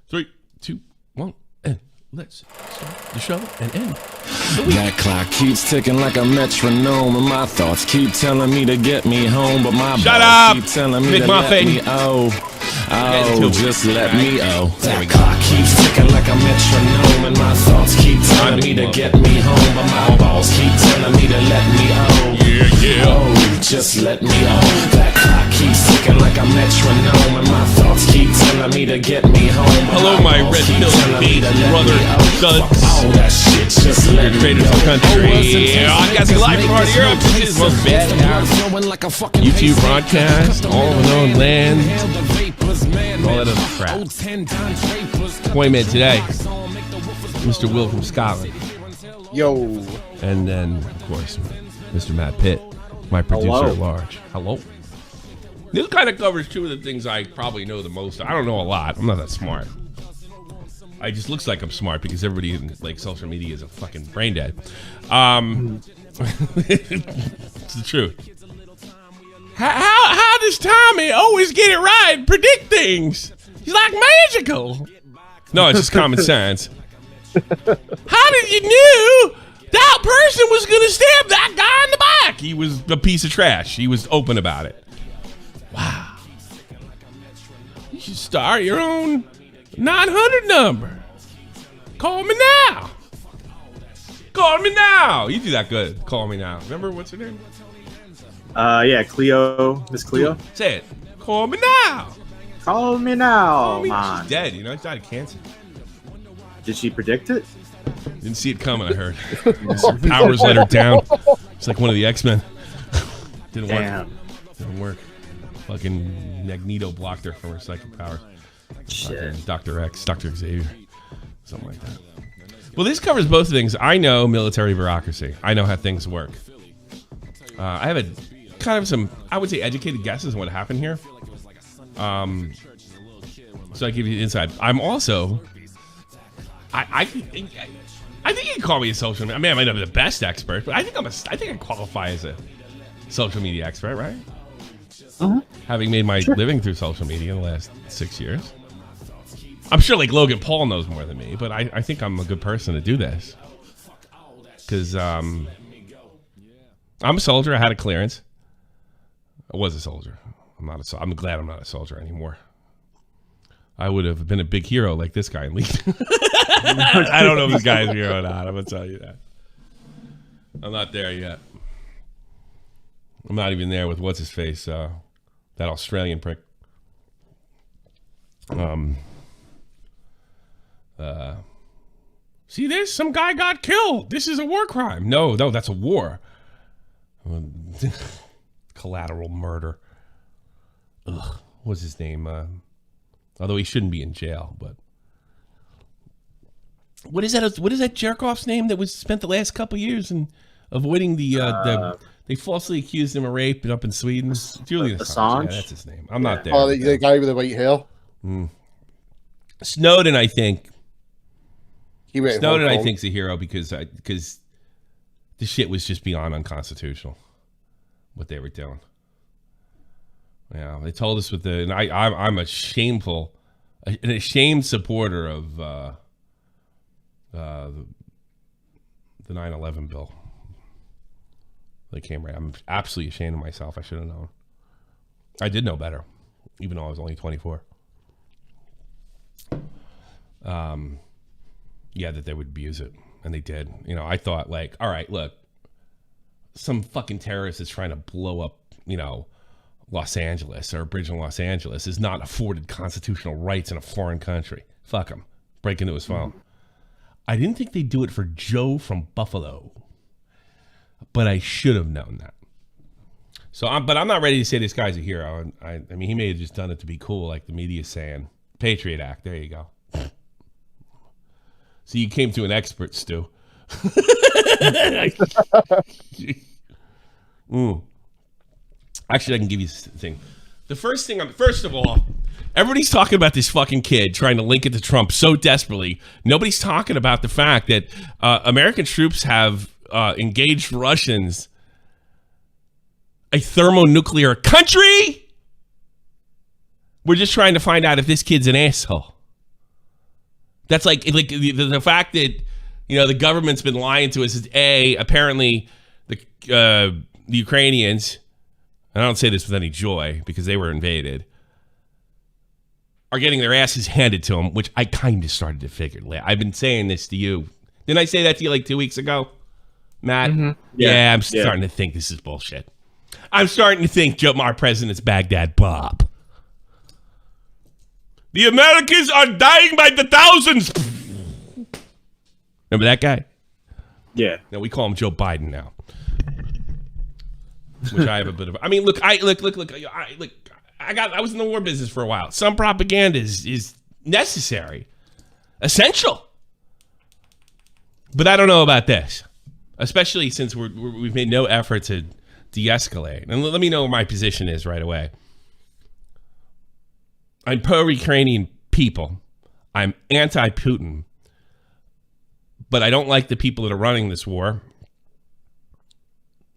3, 2, 1, and let's start the show and end. That clock keeps ticking like a metronome, and my thoughts keep telling me to get me home, but my Shut boss up, keep telling me Big to Muffin. let me just let me There we go. That clock keeps ticking like a metronome, and my thoughts keep telling me to get me home, but my boss keep telling me to let me just let me That clock keeps ticking like a metronome, and my thoughts keep telling me to get me home. Hello, my red pill brother duds. Oh, that shit just let me Traders of the country. Broadcasting live from Hard Europe. This is most YouTube broadcast, all known land, all that other crap. Appointment today, Mr. Will from Scotland. Yo. And then, of course, Mr. Matt Pitt, my producer at large. Hello. This kind of covers two of the things I probably know the most. I don't know a lot. I'm not that smart. I just looks like I'm smart because everybody in like social media is a fucking brain dead. It's the truth. How does Tommy always get it right and predict things? He's like magical. No, it's just common sense. How did you know that person was going to stab that guy in the back? He was a piece of trash. He was open about it. Wow. You should start your own 900 number. Call me now. Call me now. You do that good. Call me now. Remember what's her name? Yeah, Cleo. Miss Cleo. Say it. Call me now. Call me now, Call me. man. She's dead. You know, she died of cancer. Did she predict it? Didn't see it coming, I heard. Her powers let her down. It's like one of the X-Men. Didn't work. Didn't work. Fucking Magneto blocked her from her psychic powers. Shit. Dr. X, Dr. Xavier. Something like that. Well, this covers both things. I know military bureaucracy. I know how things work. I have a kind of some, I would say, educated guesses on what happened here. So I give you insight. I'm also, I think you can call me a social media. I mean, I might not be the best expert, but I think I qualify as a social media expert, right? Having made my living through social media in the last 6 years. I'm sure like Logan Paul knows more than me, but I think I'm a good person to do this. Because I'm a soldier. I had a clearance. I was a soldier. I'm glad I'm not a soldier anymore. I would have been a big hero like this guy in League. I don't know if this guy's a hero or not. I'm going to tell you that. I'm not there yet. I'm not even there with what's his face, that Australian prick. See this? Some guy got killed. This is a war crime. No, that's a war. Collateral murder. Ugh. What's his name? Although he shouldn't be in jail, but what is that jerk-off's name that was spent the last couple years in avoiding the they falsely accused him of rape up in Sweden. Julian Assange. Yeah, that's his name. I'm not there. Oh, the guy with the white hair. Snowden, I think. Snowden, I think, is a hero because the shit was just beyond unconstitutional. What they were doing. Yeah, they told us with and I'm an ashamed supporter of the 9/11 bill. They came right. I'm absolutely ashamed of myself. I should have known. I did know better, even though I was only 24. Yeah, that they would abuse it, and they did. You know, I thought like, all right, look, some fucking terrorist is trying to blow up, Los Angeles or a bridge in Los Angeles is not afforded constitutional rights in a foreign country. Fuck him. Break into his phone. I didn't think they'd do it for Joe from Buffalo, but I should have known that. So, but I'm not ready to say this guy's a hero. I mean, he may have just done it to be cool, like the media's saying. Patriot Act. There you go. So you came to an expert, Stu. Actually, I can give you this thing. First of all, everybody's talking about this fucking kid trying to link it to Trump so desperately. Nobody's talking about the fact that American troops have engaged Russians, a thermonuclear country. We're just trying to find out if this kid's an asshole. That's like the fact that, the government's been lying to us is apparently the Ukrainians, and I don't say this with any joy because they were invaded, are getting their asses handed to them, which I kind of started to figure. I've been saying this to you. Didn't I say that to you like 2 weeks ago, Matt? Mm-hmm. Yeah, I'm starting to think this is bullshit. I'm starting to think our president's Baghdad Bob. The Americans are dying by the thousands. Remember that guy? Yeah. No, we call him Joe Biden now. Which I have a bit of. I mean, look. I was in the war business for a while. Some propaganda is necessary, essential. But I don't know about this, especially since we've made no effort to de-escalate. And let me know where my position is right away. I'm pro-Ukrainian people. I'm anti-Putin. But I don't like the people that are running this war.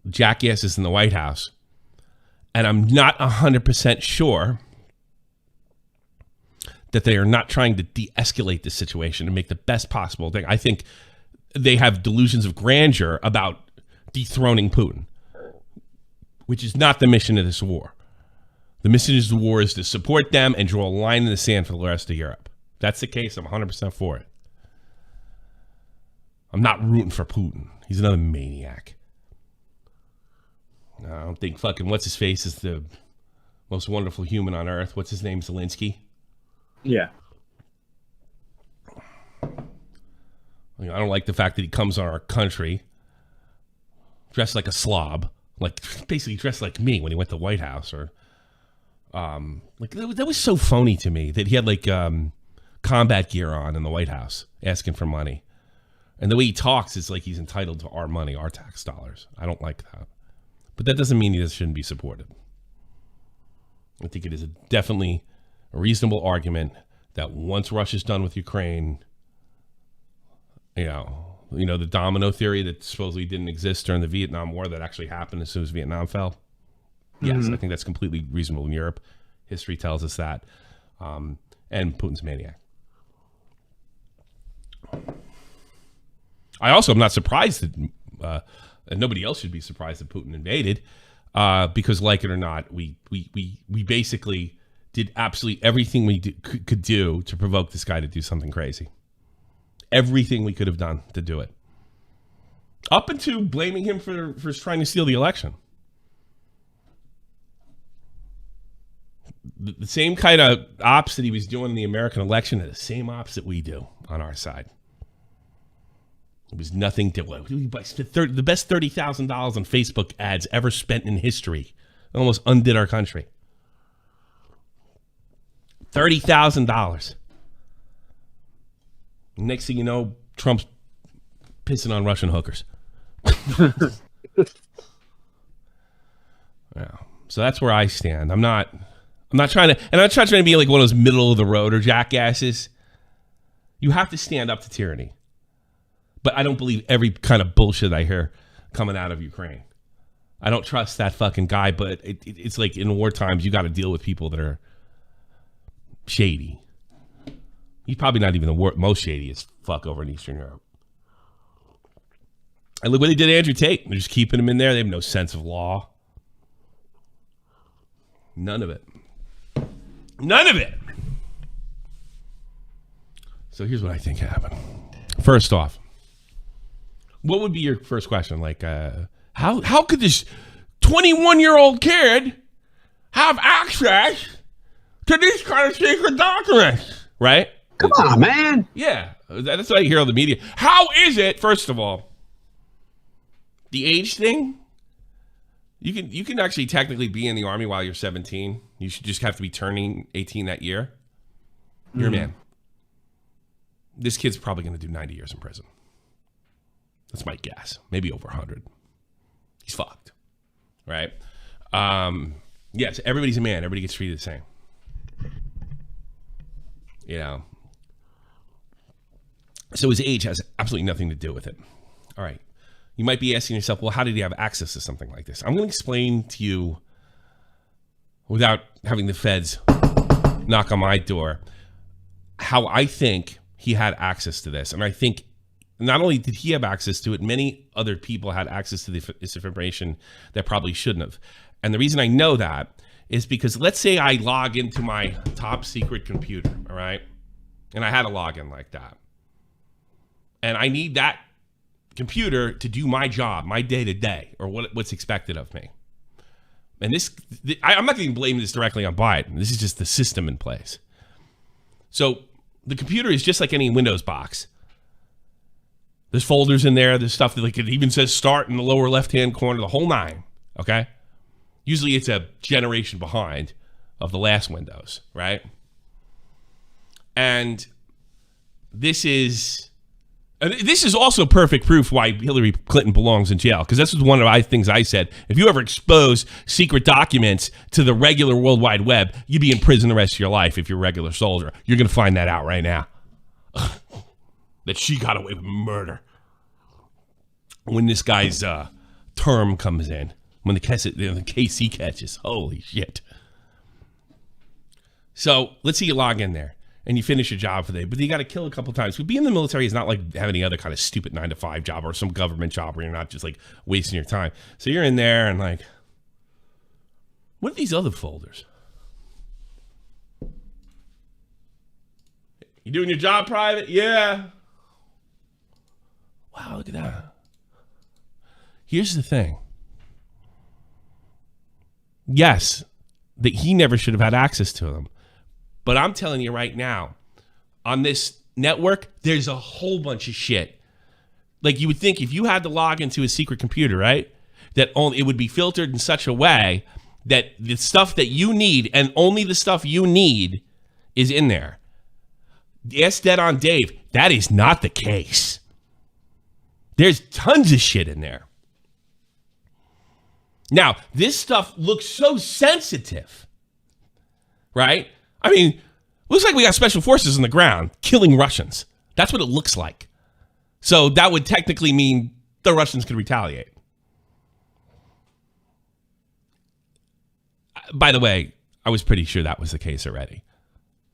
Jackasses in the White House. And I'm not 100% sure that they are not trying to de-escalate the situation and make the best possible thing. I think they have delusions of grandeur about dethroning Putin, which is not the mission of this war. The mission of the war is to support them and draw a line in the sand for the rest of Europe. If that's the case, I'm 100% for it. I'm not rooting for Putin. He's another maniac. I don't think fucking what's-his-face is the most wonderful human on earth. What's his name? Zelensky? Yeah. I don't like the fact that he comes on our country dressed like a slob, like basically dressed like me when he went to the White House, or that was so phony to me that he had combat gear on in the White House asking for money, and the way he talks is like he's entitled to our money, our tax dollars. I don't like that, but that doesn't mean he shouldn't be supported. I think it is definitely a reasonable argument that once Russia's done with Ukraine, the domino theory that supposedly didn't exist during the Vietnam War that actually happened as soon as Vietnam fell. Yes, I think that's completely reasonable in Europe. History tells us that. And Putin's a maniac. I also am not surprised that and nobody else should be surprised that Putin invaded, because, like it or not, we basically did absolutely everything we could do to provoke this guy to do something crazy. Everything we could have done to do it. Up into blaming him for trying to steal the election. The same kind of ops that he was doing in the American election are the same ops that we do on our side. It was nothing to the best $30,000 on Facebook ads ever spent in history. It almost undid our country. $30,000. Next thing you know, Trump's pissing on Russian hookers. Yeah. So that's where I stand. I'm not trying to be like one of those middle of the road or jackasses. You have to stand up to tyranny. But I don't believe every kind of bullshit I hear coming out of Ukraine. I don't trust that fucking guy, but it's like in war times, you got to deal with people that are shady. He's probably not even the most shadiest fuck over in Eastern Europe. And look what they did to Andrew Tate. They're just keeping him in there. They have no sense of law. None of it. None of it. So here's what I think happened. First off, what would be your first question? Like, how could this 21-year-old kid have access to these kind of secret documents? Right? Come on, man. Yeah, that's what I hear on the media. How is it, first of all, the age thing? You can actually technically be in the Army while you're 17. You should just have to be turning 18 that year. You're a man. This kid's probably going to do 90 years in prison. That's my guess. Maybe over 100. He's fucked. Right? Yes, everybody's a man. Everybody gets treated the same. So his age has absolutely nothing to do with it. All right. You might be asking yourself, well, how did he have access to something like this? I'm going to explain to you, without having the feds knock on my door, how I think he had access to this. And I think not only did he have access to it, many other people had access to this information that probably shouldn't have. And the reason I know that is because let's say I log into my top secret computer, all right? And I had a login like that. And I need that computer to do my job, my day-to-day, or what's expected of me. And I'm not going to blame this directly on Biden. This is just the system in place. So the computer is just like any Windows box. There's folders in there. There's stuff that like it even says start in the lower left-hand corner, the whole nine, okay? Usually it's a generation behind of the last Windows, right? And this is also perfect proof why Hillary Clinton belongs in jail, because this was one of the things I said. If you ever expose secret documents to the regular World Wide Web, you'd be in prison the rest of your life if you're a regular soldier. You're going to find that out right now. That she got away with murder. When this guy's term comes in, when the case he catches, holy shit. So let's say you log in there and you finish your job for the day, but you got to kill a couple times. Being in the military is not like having any other kind of stupid 9-to-5 job or some government job where you're not just like wasting your time. So you're in there and like, what are these other folders? You doing your job private? Yeah. Wow, look at that. Here's the thing. Yes, that he never should have had access to them. But I'm telling you right now, on this network, there's a whole bunch of shit. Like you would think if you had to log into a secret computer, right, that it would be filtered in such a way that the stuff that you need and only the stuff you need is in there. Ask Dead on Dave. That is not the case. There's tons of shit in there. Now, this stuff looks so sensitive, right? I mean, looks like we got special forces on the ground killing Russians. That's what it looks like. So that would technically mean the Russians could retaliate. By the way, I was pretty sure that was the case already.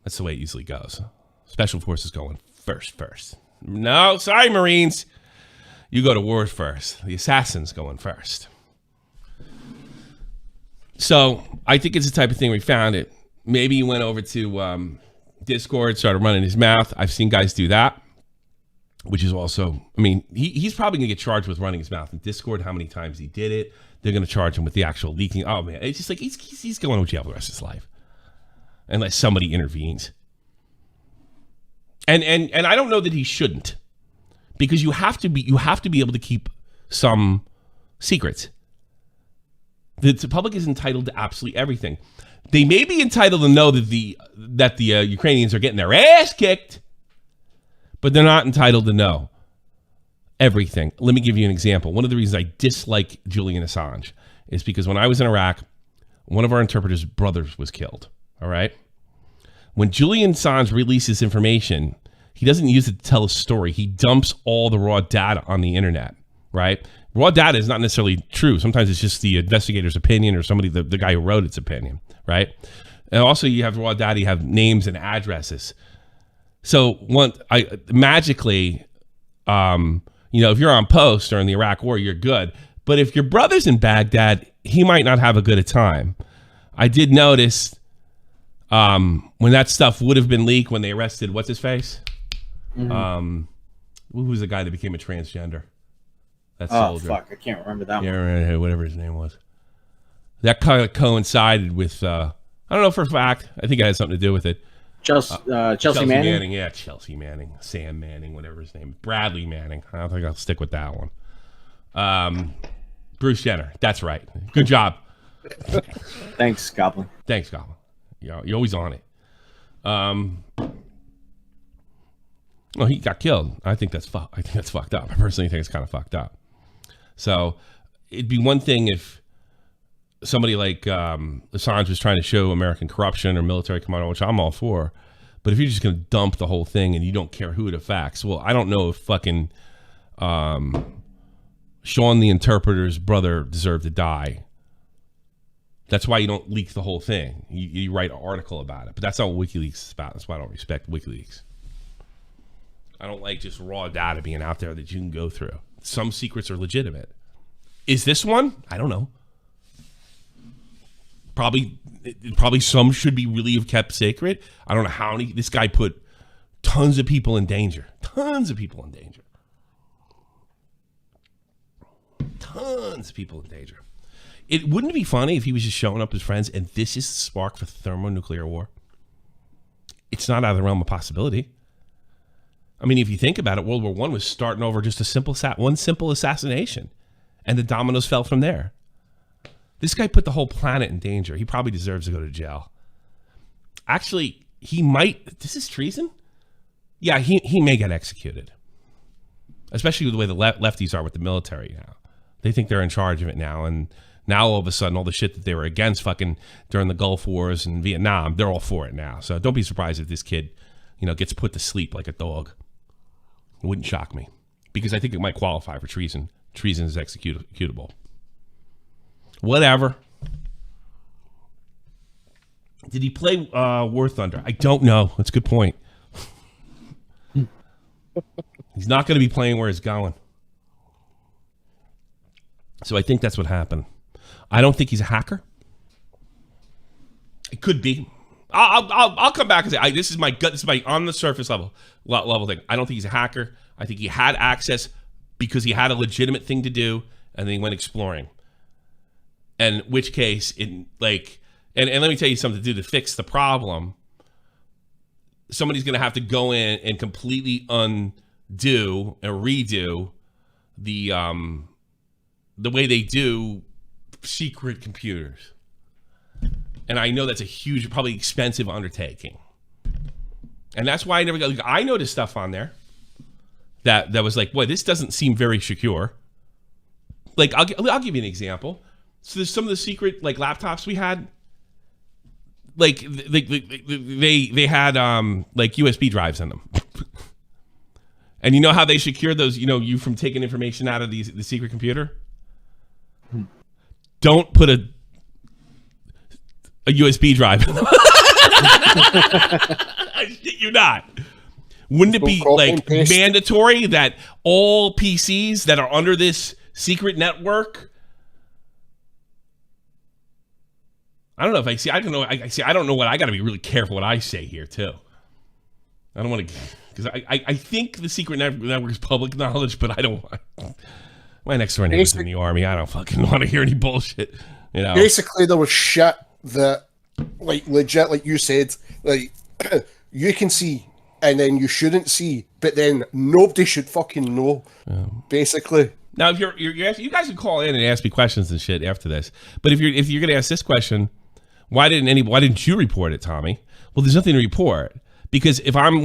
That's the way it usually goes. Special forces going first. No, sorry, Marines. You go to war first. The assassins going first. So I think it's the type of thing we found it. Maybe he went over to Discord, started running his mouth. I've seen guys do that, which is also, I mean, he's probably going to get charged with running his mouth in Discord. How many times he did it. They're going to charge him with the actual leaking. Oh, man. It's just like he's going to jail for the rest of his life. Unless somebody intervenes. And I don't know that he shouldn't. Because you have to be able to keep some secrets. The public is entitled to absolutely everything. They may be entitled to know that the Ukrainians are getting their ass kicked, but they're not entitled to know everything. Let me give you an example. One of the reasons I dislike Julian Assange is because when I was in Iraq, one of our interpreters' brothers was killed. All right? When Julian Assange releases information, he doesn't use it to tell a story. He dumps all the raw data on the internet, right? Raw data is not necessarily true. Sometimes it's just the investigator's opinion or somebody, the guy who wrote its opinion, right? And also you have raw data, you have names and addresses. So magically, if you're on post or in the Iraq war, you're good. But if your brother's in Baghdad, he might not have a good a time. I did notice when that stuff would have been leaked when they arrested, what's his face? Mm-hmm. Who was the guy that became a transgender? That soldier. Fuck, I can't remember that one. Yeah, whatever his name was. That kind of coincided with, I don't know for a fact. I think it had something to do with it. Chelsea Manning? Yeah, Chelsea Manning. Sam Manning, whatever his name. Bradley Manning. I don't think I'll stick with that one. Bruce Jenner. That's right. Good job. Thanks, Goblin. You're always on it. Well, he got killed. I think that's fucked up. I personally think it's kind of fucked up. So it'd be one thing if somebody like Assange was trying to show American corruption or military commando, which I'm all for. But if you're just going to dump the whole thing and you don't care who it affects, well, I don't know if fucking Sean the interpreter's brother deserved to die. That's why you don't leak the whole thing. You write an article about it. But that's not what WikiLeaks is about. That's why I don't respect WikiLeaks. I don't like just raw data being out there that you can go through. Some secrets are legitimate. Is this one? I don't know. Probably some should be really kept sacred. I don't know how many. This guy put tons of people in danger. Tons of people in danger. Tons of people in danger. It wouldn't be funny if he was just showing up his friends and this is the spark for thermonuclear war. It's not out of the realm of possibility. I mean, if you think about it, World War I was starting over just one simple assassination, and the dominoes fell from there. This guy put the whole planet in danger. He probably deserves to go to jail. Actually, he might. This is treason? Yeah, he may get executed. Especially with the way the lefties are with the military now. They think they're in charge of it now. And now all of a sudden, all the shit that they were against fucking during the Gulf Wars and Vietnam, they're all for it now. So don't be surprised if this kid, gets put to sleep like a dog. It wouldn't shock me. Because I think it might qualify for treason. Treason is executable. Whatever. Did he play War Thunder? I don't know. That's a good point. He's not going to be playing where he's going. So I think that's what happened. I don't think he's a hacker. It could be. I'll come back and say this is my gut. This is my on the surface level thing. I don't think he's a hacker. I think he had access because he had a legitimate thing to do, and then he went exploring. And in which case, and let me tell you something to fix the problem. Somebody's going to have to go in and completely undo or redo the way they do secret computers. And I know that's a huge, probably expensive undertaking. And that's why I never got. I noticed stuff on there that was like, boy, this doesn't seem very secure. Like, I'll give you an example. So there's some of the secret laptops we had. They had USB drives in them. And you know how they secure those, you from taking information out of the secret computer? Don't put a USB drive in them. You're not. Wouldn't it be mandatory that all PCs that are under this secret network? I don't know if I don't know. I don't know what. I got to be really careful what I say here too. I don't want to, because I think the secret network is public knowledge, but I don't want. My next door neighbor's in the army. I don't fucking want to hear any bullshit. Basically, there was shit that, legit, like you said, you can see and then you shouldn't see, but then nobody should fucking know. Basically. Now, if you guys can call in and ask me questions and shit after this. But if you're gonna ask this question, why didn't you report it, Tommy? Well, there's nothing to report, because if I'm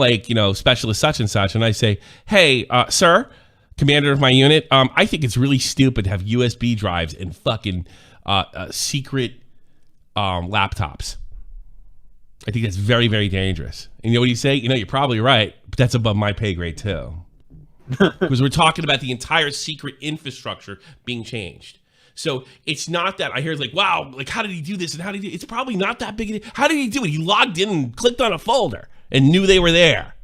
specialist such and such, and I say, hey, sir, commander of my unit, I think it's really stupid to have USB drives and fucking secret laptops. I think that's very, very dangerous. And you know what you say? You're probably right, but that's above my pay grade too. Because we're talking about the entire secret infrastructure being changed. So it's not that I hear wow, how did he do this and how did he do it? It's probably not that big. How did he do it? He logged in and clicked on a folder and knew they were there.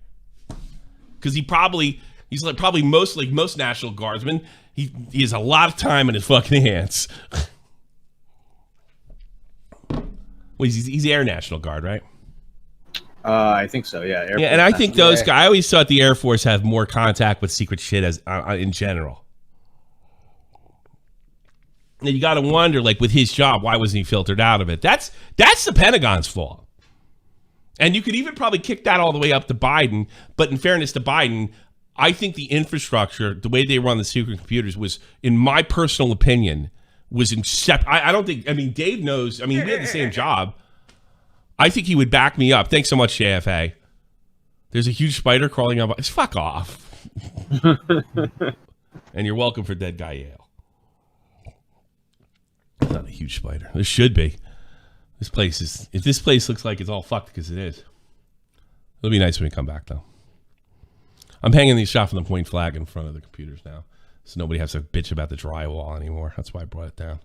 Because he's probably most National Guardsmen. He has a lot of time in his fucking hands. Well, he's Air National Guard, right? I think so, yeah. Air Force, and I think those guys, I always thought the Air Force have more contact with secret shit as in general. And you got to wonder, with his job, why wasn't he filtered out of it? That's the Pentagon's fault. And you could even probably kick that all the way up to Biden. But in fairness to Biden, I think the infrastructure, the way they run the secret computers was, in my personal opinion, was I don't think, Dave knows, we had the same job. I think he would back me up. Thanks so much, JFA. There's a huge spider crawling up. Fuck off. And you're welcome for Dead Guy Yale. It's not a huge spider. There should be. If this place looks like it's all fucked, because it is. It'll be nice when we come back, though. I'm hanging these shot from the point flag in front of the computers now, so nobody has to bitch about the drywall anymore. That's why I brought it down.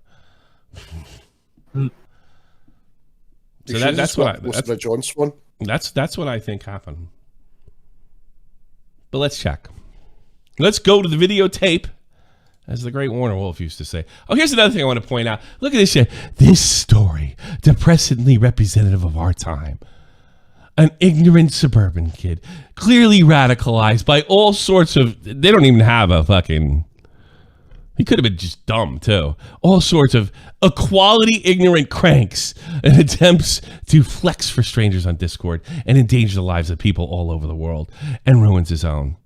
So that's what I think happened. But let's check. Let's go to the videotape, as the great Warner Wolf used to say. Oh, here's another thing I want to point out. Look at this shit. This story, depressingly representative of our time. An ignorant suburban kid, clearly radicalized by all sorts of... They don't even have a fucking... He could have been just dumb, too. All sorts of equality-ignorant cranks and attempts to flex for strangers on Discord and endanger the lives of people all over the world and ruins his own.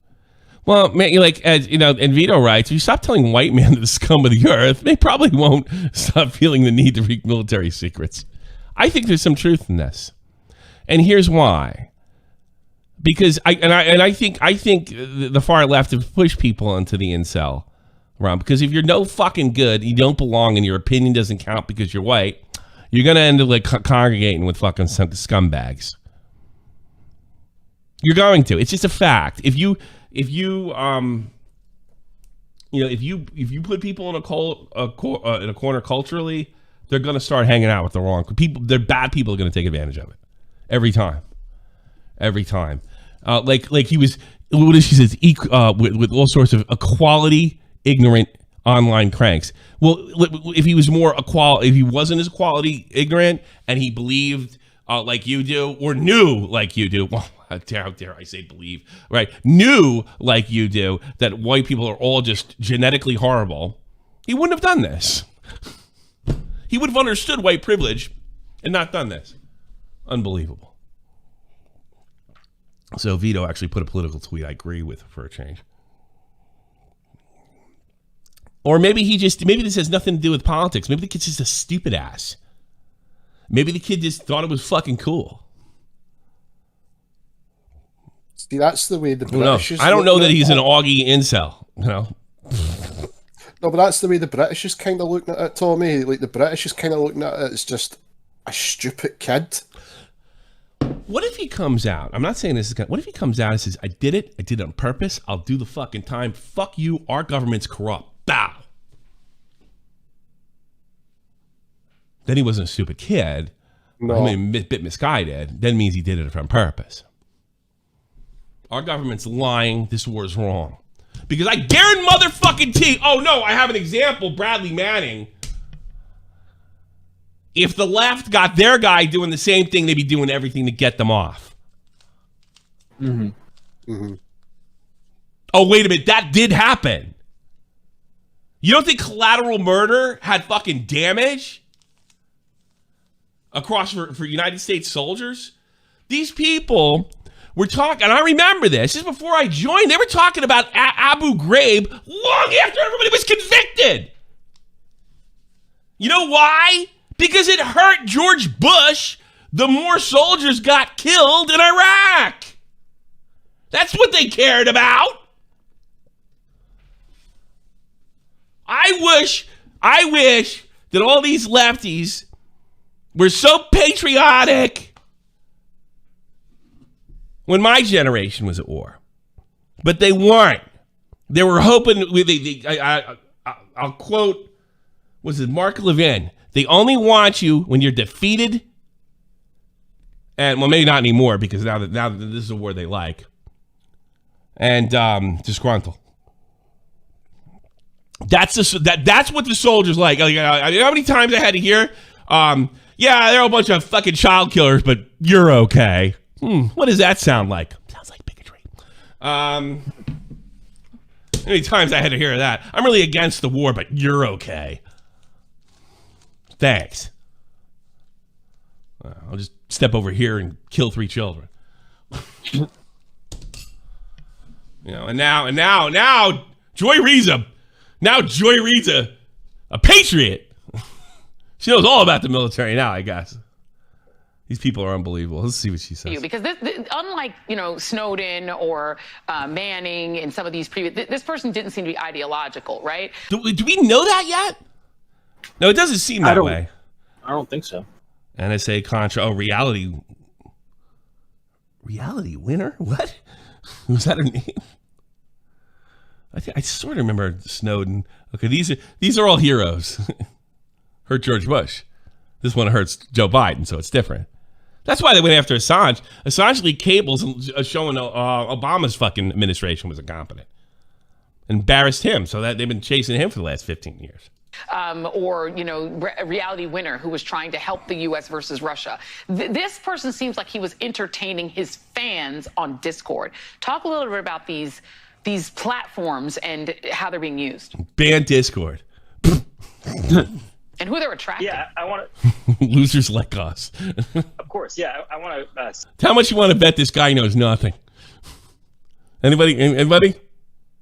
Well, man, as you know, and Vito writes, if you stop telling white men to the scum of the earth, they probably won't stop feeling the need to leak military secrets. I think there's some truth in this. And here's why. Because I think the far left have pushed people into the incel realm. Because if you're no fucking good, you don't belong, and your opinion doesn't count because you're white, you're gonna end up congregating with fucking scumbags. You're going to. It's just a fact. If you put people in a corner culturally, they're gonna start hanging out with the wrong people. They're bad people are gonna take advantage of it every time. Like he was. What is she says? With all sorts of equality ignorant online cranks. Well, if he was if he wasn't as equality ignorant and he believed like you do, or knew like you do. Well, how dare I say believe, right? Knew like you do that white people are all just genetically horrible, he wouldn't have done this. He would have understood white privilege and not done this. Unbelievable. So Vito actually put a political tweet I agree with for a change. Or maybe this has nothing to do with politics. Maybe the kid's just a stupid ass. Maybe the kid just thought it was fucking cool. See, that's the way the British... I don't know that he's an Augie incel, you know. No, but that's the way the British is kind of looking at it, Tommy. Like, the British is kind of looking at it as just a stupid kid. What if he comes out? I'm not saying this is... What if he comes out and says, I did it on purpose, I'll do the fucking time, fuck you, our government's corrupt. Bow. Then he wasn't a stupid kid. No. I mean, a bit misguided. Then means he did it on purpose. Our government's lying. This war is wrong. Because I guarantee motherfucking oh no, I have an example, Bradley Manning. If the left got their guy doing the same thing, they'd be doing everything to get them off. Mm-hmm. Mm-hmm. Oh, wait a minute. That did happen. You don't think collateral murder had fucking damage across for United States soldiers? These people were talking, and I remember this is before I joined, they were talking about Abu Ghraib long after everybody was convicted. You know why? Because it hurt George Bush the more soldiers got killed in Iraq. That's what they cared about. I wish that all these lefties were so patriotic when my generation was at war. But they weren't. They were hoping, I'll quote, Mark Levin, they only want you when you're defeated, and well, maybe not anymore, because now that this is a war they like, and disgruntled. That's what the soldiers like. You know how many times I had to hear, yeah, they're a bunch of fucking child killers, but you're okay. What does that sound like? Sounds like bigotry. How many times I had to hear that? I'm really against the war, but you're okay. Thanks. I'll just step over here and kill 3 children. You know, and now, Joy Reza. Now Joy Reza, a patriot. She knows all about the military now, I guess. These people are unbelievable. Let's see what she says. Because this, unlike, Snowden or Manning and some of these previous, this person didn't seem to be ideological, right? Do we know that yet? No, it doesn't seem that way. I don't think so. NSA Contra. Oh, reality winner? What? Was that her name? I sort of remember Snowden. Okay, these are all heroes. Hurt George Bush. This one hurts Joe Biden, so it's different. That's why they went after Assange. Assange leaked cables showing Obama's fucking administration was incompetent. Embarrassed him, so that they've been chasing him for the last 15 years. Or, reality winner who was trying to help the U.S. versus Russia. This person seems like he was entertaining his fans on Discord. Talk a little bit about these platforms and how they're being used. Ban Discord. And who they're attracting. Yeah, I want to. Losers like us. Of course, yeah, I want to. How much you want to bet this guy knows nothing? Anybody? Anybody?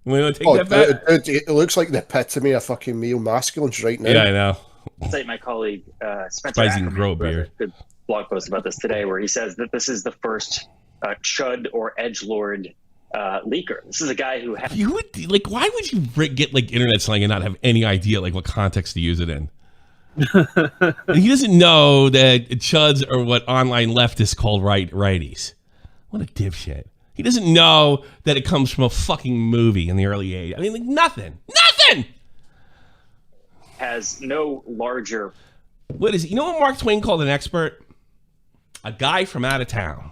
We want to take that bet? It looks like the epitome of fucking male masculines right now. Yeah, I know. Cite my colleague Spencer Surprised he can Ackerman, grow a who has beard. good blog post about this today, where he says that this is the first chud or edgelord leaker. This is a guy who You would like. Why would you get like internet slang and not have any idea like what context to use it in? And he doesn't know that chuds are what online leftists call righties. What a dipshit. He doesn't know that it comes from a fucking movie in the early 80s. I mean, like, nothing. has no larger. What is it? You know what Mark Twain called an expert? A guy from out of town.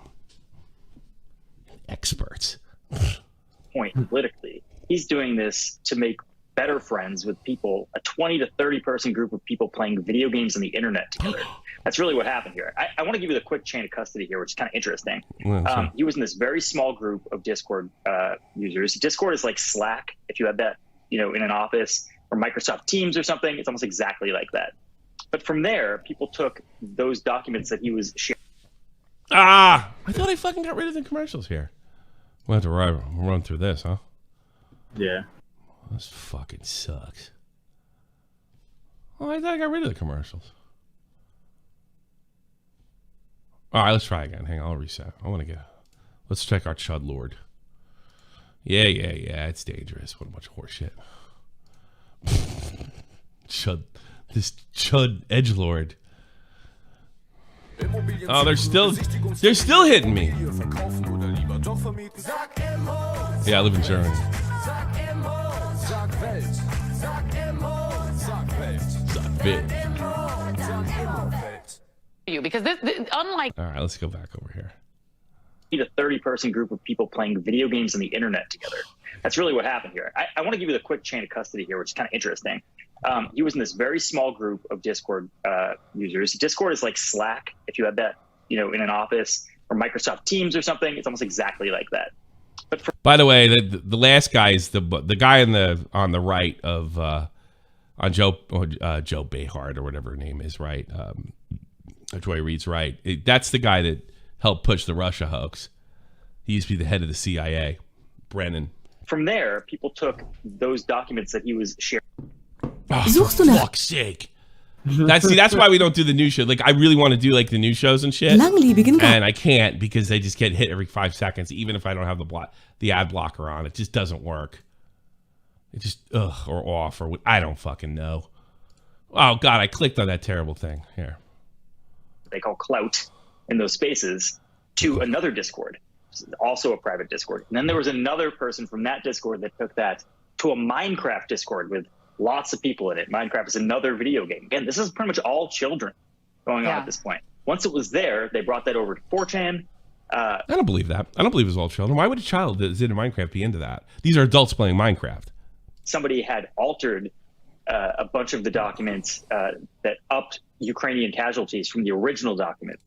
Experts. Point politically. He's doing this to make better friends with people, a 20 to 30 person group of people playing video games on the internet together. That's really what happened here. I want to give you the quick chain of custody here, which is kind of interesting. He was in this very small group of Discord users. Discord is like Slack, if you had that, in an office, or Microsoft Teams or something. It's almost exactly like that. But from there, people took those documents that he was sharing. I thought I fucking got rid of the commercials here. We'll have to run through this, huh? Yeah. This fucking sucks. Oh, I thought I got rid of the commercials. All right, let's try again. Hang on, I'll reset. Let's check our Chud Lord. Yeah, it's dangerous. What a bunch of horse shit. This Chud Edgelord. Oh, they're still hitting me. Yeah, I live in Germany. Because this unlike. All right, let's go back over here. A 30 person group of people playing video games on the internet together. That's really what happened here. I want to give you the quick chain of custody here, which is kind of interesting. He was in this very small group of Discord users. Discord is like Slack, if you had that, in an office, or Microsoft Teams or something. It's almost exactly like that. But by the way, the last guy is the guy on the right of on Joe Behar or whatever her name is, right? Joy Reid's right. That's the guy that helped push the Russia hoax. He used to be the head of the CIA, Brennan. From there, people took those documents that he was sharing. Oh, for fuck's sake. That's why we don't do the news show. Like, I really want to do like the news shows and shit, and I can't because they just get hit every 5 seconds. Even if I don't have the ad blocker on, it just doesn't work. It just or off or I don't fucking know. Oh God, I clicked on that terrible thing here. They call clout in those spaces to another Discord, also a private Discord. And then there was another person from that Discord that took that to a Minecraft Discord with lots of people in it. Minecraft is another video game. Again, this is pretty much all children going on at this point. Once it was there, they brought that over to 4chan. I don't believe that. I don't believe it was all children. Why would a child that's into Minecraft be into that? These are adults playing Minecraft. Somebody had altered a bunch of the documents that upped Ukrainian casualties from the original document.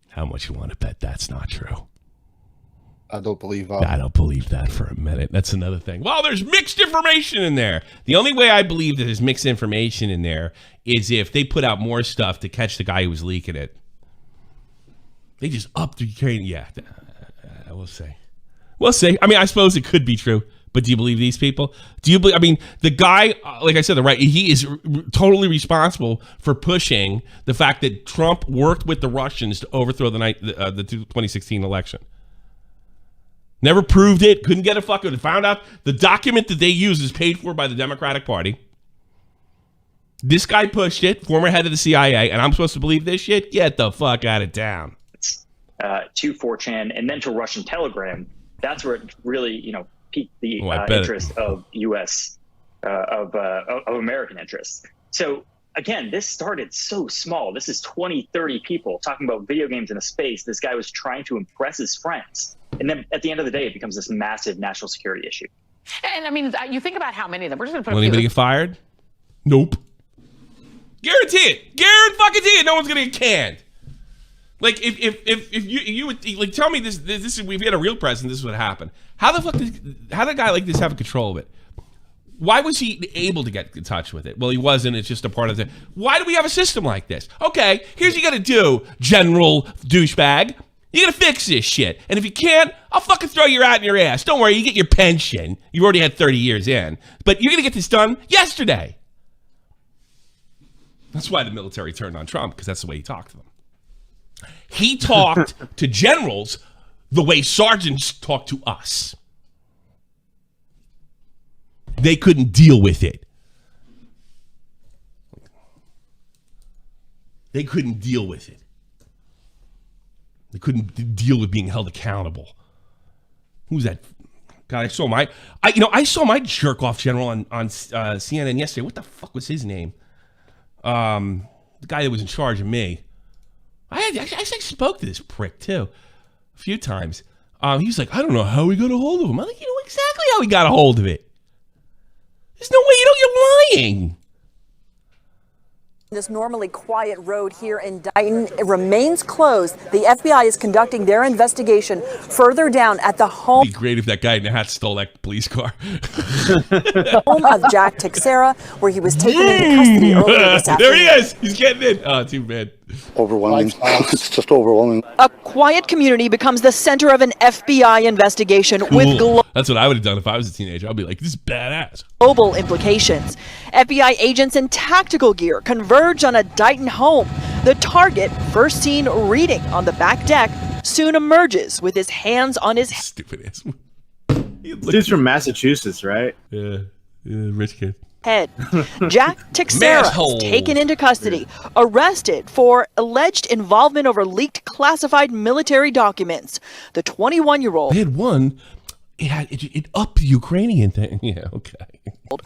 How much you want to bet that's not true? I don't believe that. I don't believe that for a minute. That's another thing. Well, there's mixed information in there. The only way I believe that there's mixed information in there is if they put out more stuff to catch the guy who was leaking it. They just upped the Ukrainian. Yeah, we'll see. We'll see. I mean, I suppose it could be true. But do you believe these people? Do you believe? I mean, the guy, like I said, the right, he is totally responsible for pushing the fact that Trump worked with the Russians to overthrow the 2016 election. Never proved it. Couldn't get a fucking. Found out the document that they use is paid for by the Democratic Party. This guy pushed it, former head of the CIA, and I'm supposed to believe this shit? Get the fuck out of town. To 4chan and then to Russian Telegram. That's where it really, piqued the interest of U.S. Of American interests. So again, this started so small. This is 20, 30 people talking about video games in a space. This guy was trying to impress his friends. And then at the end of the day, it becomes this massive national security issue. And I mean, you think about how many of them. We're just going to put Will anybody get fired? Nope. Guarantee it. Guarantee it. No one's gonna get canned. Like if you would like tell me this is if we had a real president, this would happen. How the fuck how did a guy like this have control of it? Why was he able to get in touch with it? Well, he wasn't. It's just a part of the. Why do we have a system like this? Okay, here's what you got to do, General douchebag. You got to fix this shit. And if you can't, I'll fucking throw you out in your ass. Don't worry, you get your pension. You've already had 30 years in, but you're gonna get this done yesterday. That's why the military turned on Trump, because that's the way he talked to them. He talked to generals the way sergeants talk to us. They couldn't deal with it. They couldn't deal with it. They couldn't deal with being held accountable. Who's that? God, I saw my jerk off general on CNN yesterday. What the fuck was his name? The guy that was in charge of me. I actually spoke to this prick too a few times. He was like, I don't know how we got a hold of him. I'm like, you know exactly how we got a hold of it. There's no way you're lying. This normally quiet road here in Dighton, it remains closed. The FBI is conducting their investigation further down at the home. It'd be great if that guy in the hat stole that police car. Home of Jack Teixeira, where he was taken into custody earlier this afternoon. There he is. He's getting in. Oh, too bad. Overwhelming. It's just overwhelming. A quiet community becomes the center of an FBI investigation with That's what I would have done if I was a teenager. I'd be like, this is badass. Global implications. FBI agents in tactical gear converge on a Dighton home. The target, first seen reading on the back deck, soon emerges with his hands on his stupid ass. Dude's from Massachusetts, right? Yeah, rich kid. Head. Jack Teixeira is taken into custody, arrested for alleged involvement over leaked classified military documents. The 21-year-old. They had one. It upped the Ukrainian thing. Yeah, okay.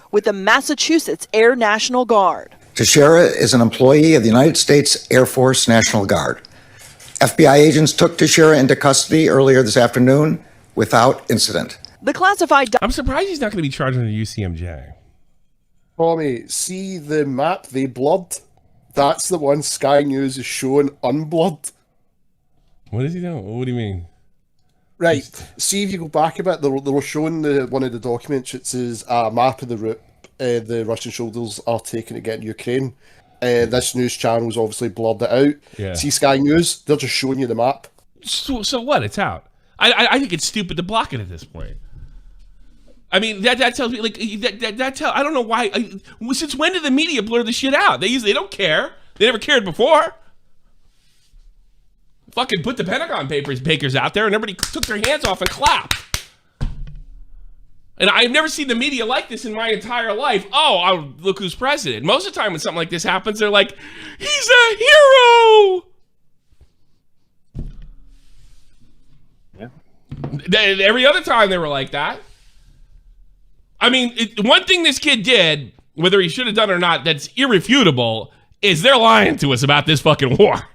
With the Massachusetts Air National Guard. Teixeira is an employee of the United States Air Force National Guard. FBI agents took Teixeira into custody earlier this afternoon without incident. The classified. I'm surprised he's not going to be charged under UCMJ. Tommy, see the map they blurred? That's the one Sky News is showing unblurred. What is he doing? What do you mean? Right. See if you go back a bit, they were showing one of the documents. It says a map of the route the Russian soldiers are taking to get in Ukraine. This news channel's obviously blurred it out. Yeah. See Sky News? They're just showing you the map. So what? It's out. I think it's stupid to block it at this point. I mean, that tells me, like, I don't know why. Since when did the media blur the shit out? They don't care. They never cared before. Fucking put the Pentagon Papers out there and everybody took their hands off and clapped. And I've never seen the media like this in my entire life. Oh, look who's president. Most of the time when something like this happens, they're like, he's a hero. Yeah. Every other time they were like that. I mean, one thing this kid did, whether he should have done it or not, that's irrefutable, is they're lying to us about this fucking war.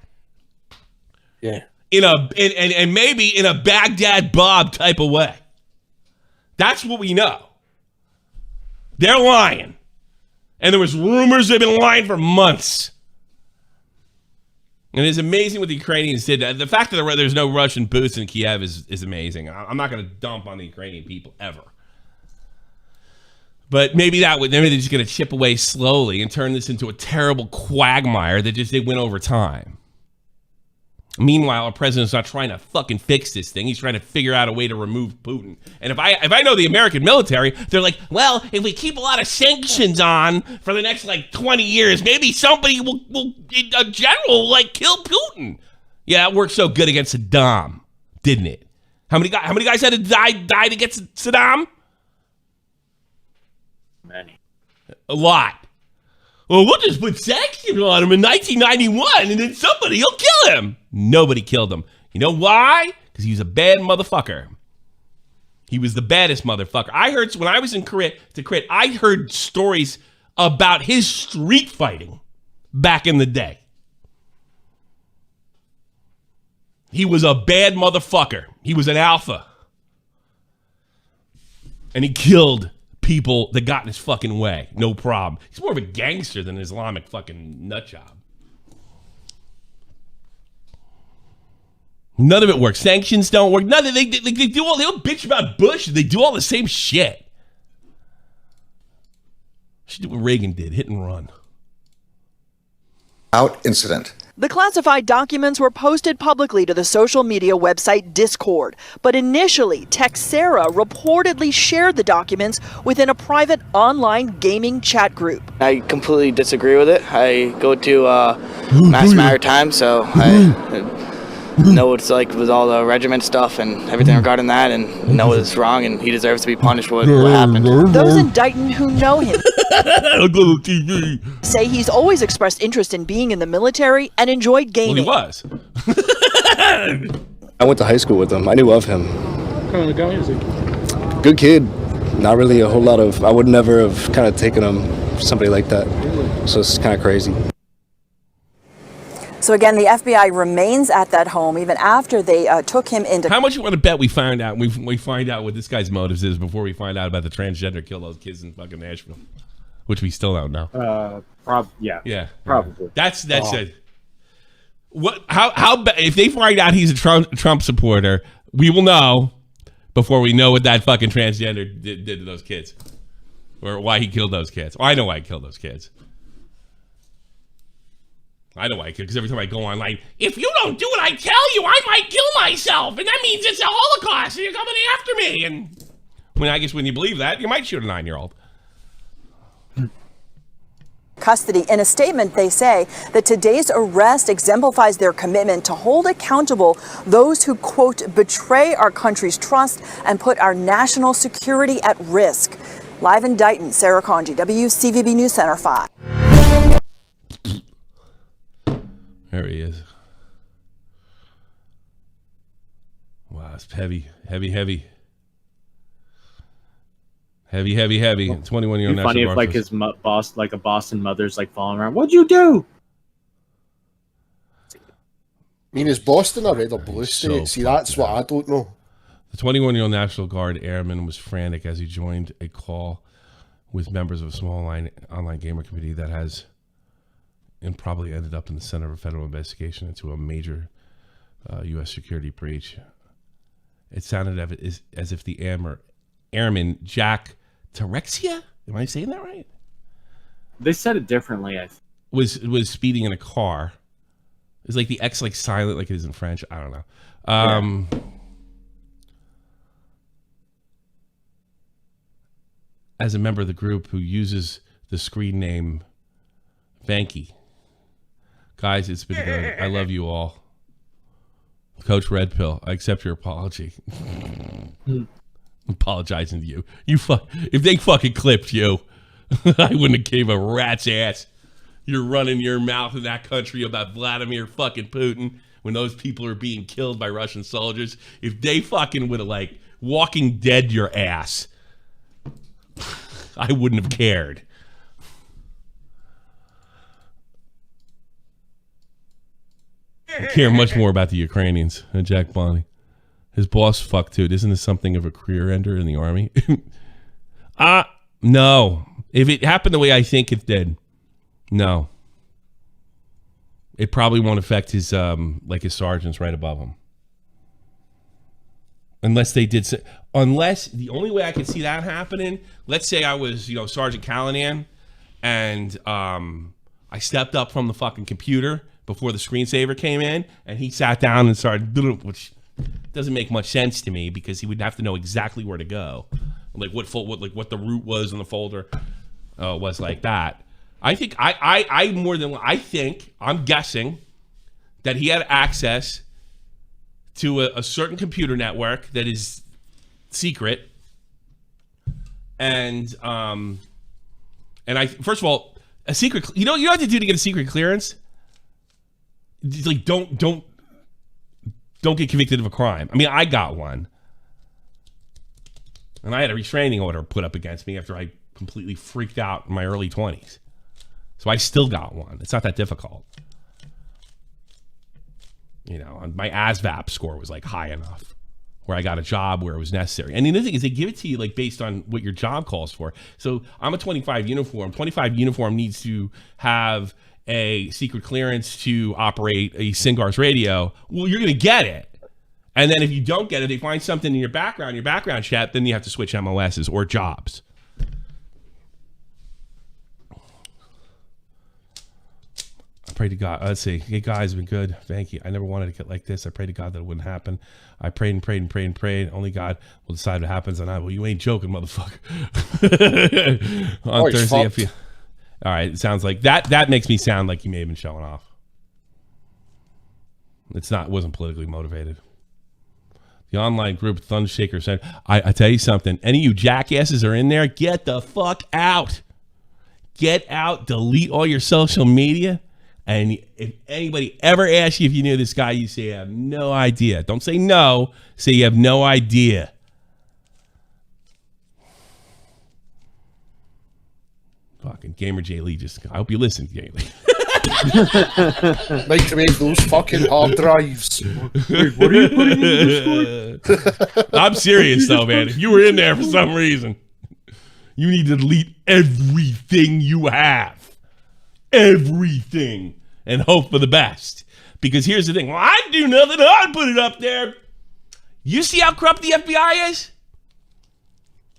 Yeah. And maybe in a Baghdad Bob type of way. That's what we know. They're lying. And there was rumors they've been lying for months. And it's amazing what the Ukrainians did. The fact that there's no Russian boots in Kiev is amazing. I'm not going to dump on the Ukrainian people ever. But maybe they're just going to chip away slowly and turn this into a terrible quagmire that they win over time. Meanwhile, our president's not trying to fucking fix this thing. He's trying to figure out a way to remove Putin. And if I know the American military, they're like, well, if we keep a lot of sanctions on for the next, 20 years, maybe somebody a general will, kill Putin. Yeah, it worked so good against Saddam, didn't it? How many guys had to die to get Saddam? Many. A lot. Well, we'll just put sanctions on him in 1991 and then somebody will kill him. Nobody killed him. You know why? Because he was a bad motherfucker. He was the baddest motherfucker. I heard, when I was in Kuwait, I heard stories about his street fighting back in the day. He was a bad motherfucker. He was an alpha. And he killed people that got in his fucking way. No problem. He's more of a gangster than an Islamic fucking nutjob. None of it works. Sanctions don't work. Nothing. They don't bitch about Bush. They do all the same shit. Should do what Reagan did. Hit and run. Out incident. The classified documents were posted publicly to the social media website Discord, but initially Teixeira reportedly shared the documents within a private online gaming chat group. I completely disagree with it. I go to Mass Maritime, so I know what it's like with all the regiment stuff and everything regarding that, and know it's wrong, and he deserves to be punished for what happened. Those in Dayton who know him say he's always expressed interest in being in the military and enjoyed gaming. Well, he was. I went to high school with him. I knew of him. What kind of guy is he? Good kid. Not really a whole lot of... I would never have kind of taken him for somebody like that. So it's kind of crazy. So again, the FBI remains at that home even after they took him into... How much you want to bet we find out? We find out what this guy's motives is before we find out about the transgender kill those kids in fucking Nashville, which we still don't know. Yeah, probably. That's it. What? How? If they find out he's a Trump supporter, we will know before we know what that fucking transgender did to those kids, or why he killed those kids. Oh, I know why he killed those kids. I know why I killed, because every time I go online, if you don't do what I tell you, I might kill myself, and that means it's a Holocaust, and you're coming after me. And I guess when you believe that, you might shoot a 9-year-old. Custody. In a statement, they say that today's arrest exemplifies their commitment to hold accountable those who, quote, betray our country's trust and put our national security at risk. Live in Dayton, Sarah Conji, WCVB News Center 5. There he is. Wow, it's heavy. 21-year-old national funny if guard like his boss, like a Boston mother's like following around. What'd you do? I mean, is Boston a red or blue state? See, that's what I don't know. The 21-year-old National Guard airman was frantic as he joined a call with members of a small online gamer community that has and probably ended up in the center of a federal investigation into a major U.S. security breach. It sounded as if the airman, Jack Teixeira, am I saying that right? They said it differently, I think. Was speeding in a car. It's like the X like silent like it is in French. I don't know. As a member of the group who uses the screen name Vanky. Guys, it's been good. I love you all. Coach Red Pill, I accept your apology. I'm apologizing to you. If they fucking clipped you, I wouldn't have gave a rat's ass. You're running your mouth in that country about Vladimir fucking Putin when those people are being killed by Russian soldiers. If they fucking would have like Walking Dead your ass, I wouldn't have cared. I care much more about the Ukrainians than Jack Bonney. His boss fucked too. Isn't this something of a career ender in the army? No. If it happened the way I think it did, no. It probably won't affect his his sergeants right above him. Unless they did unless the only way I could see that happening, let's say I was, Sergeant Callanan and I stepped up from the fucking computer before the screensaver came in, and he sat down and started, which doesn't make much sense to me because he would have to know exactly where to go, like what the route was in the folder was like that. I think I'm guessing that he had access to a certain computer network that is secret, and I first of all a secret. You know what to do to get a secret clearance. Like don't get convicted of a crime. I mean, I got one, and I had a restraining order put up against me after I completely freaked out in my early 20s. So I still got one. It's not that difficult. You know, my ASVAB score was like high enough where I got a job where it was necessary. And the other thing is they give it to you like based on what your job calls for. So I'm a 25 uniform. 25 uniform needs to have a secret clearance to operate a Singar's radio. Well, you're going to get it. And then if you don't get it, they find something in your background check, then you have to switch MOSs or jobs. I pray to God. Let's see. Hey, guys, been good. Thank you. I never wanted to get like this. I pray to God that it wouldn't happen. I prayed and prayed and prayed and prayed. Only God will decide what happens. And well, you ain't joking, motherfucker. On Thursday, if you... All right. It sounds like that makes me sound like you may have been showing off. It wasn't politically motivated. The online group Thundershaker said, I tell you something. Any of you jackasses are in there, get the fuck out. Get out. Delete all your social media. And if anybody ever asks you if you knew this guy, you say, I have no idea. Don't say no. Say you have no idea. Fucking Gamer J. Lee I hope you listen, J. Lee. Microwave those fucking hard drives. Wait, what are you putting in Discord? I'm serious though, man. If you were in there for some reason, you need to delete everything you have. Everything. And hope for the best. Because here's the thing. Well, I'd do nothing. I'd put it up there. You see how corrupt the FBI is?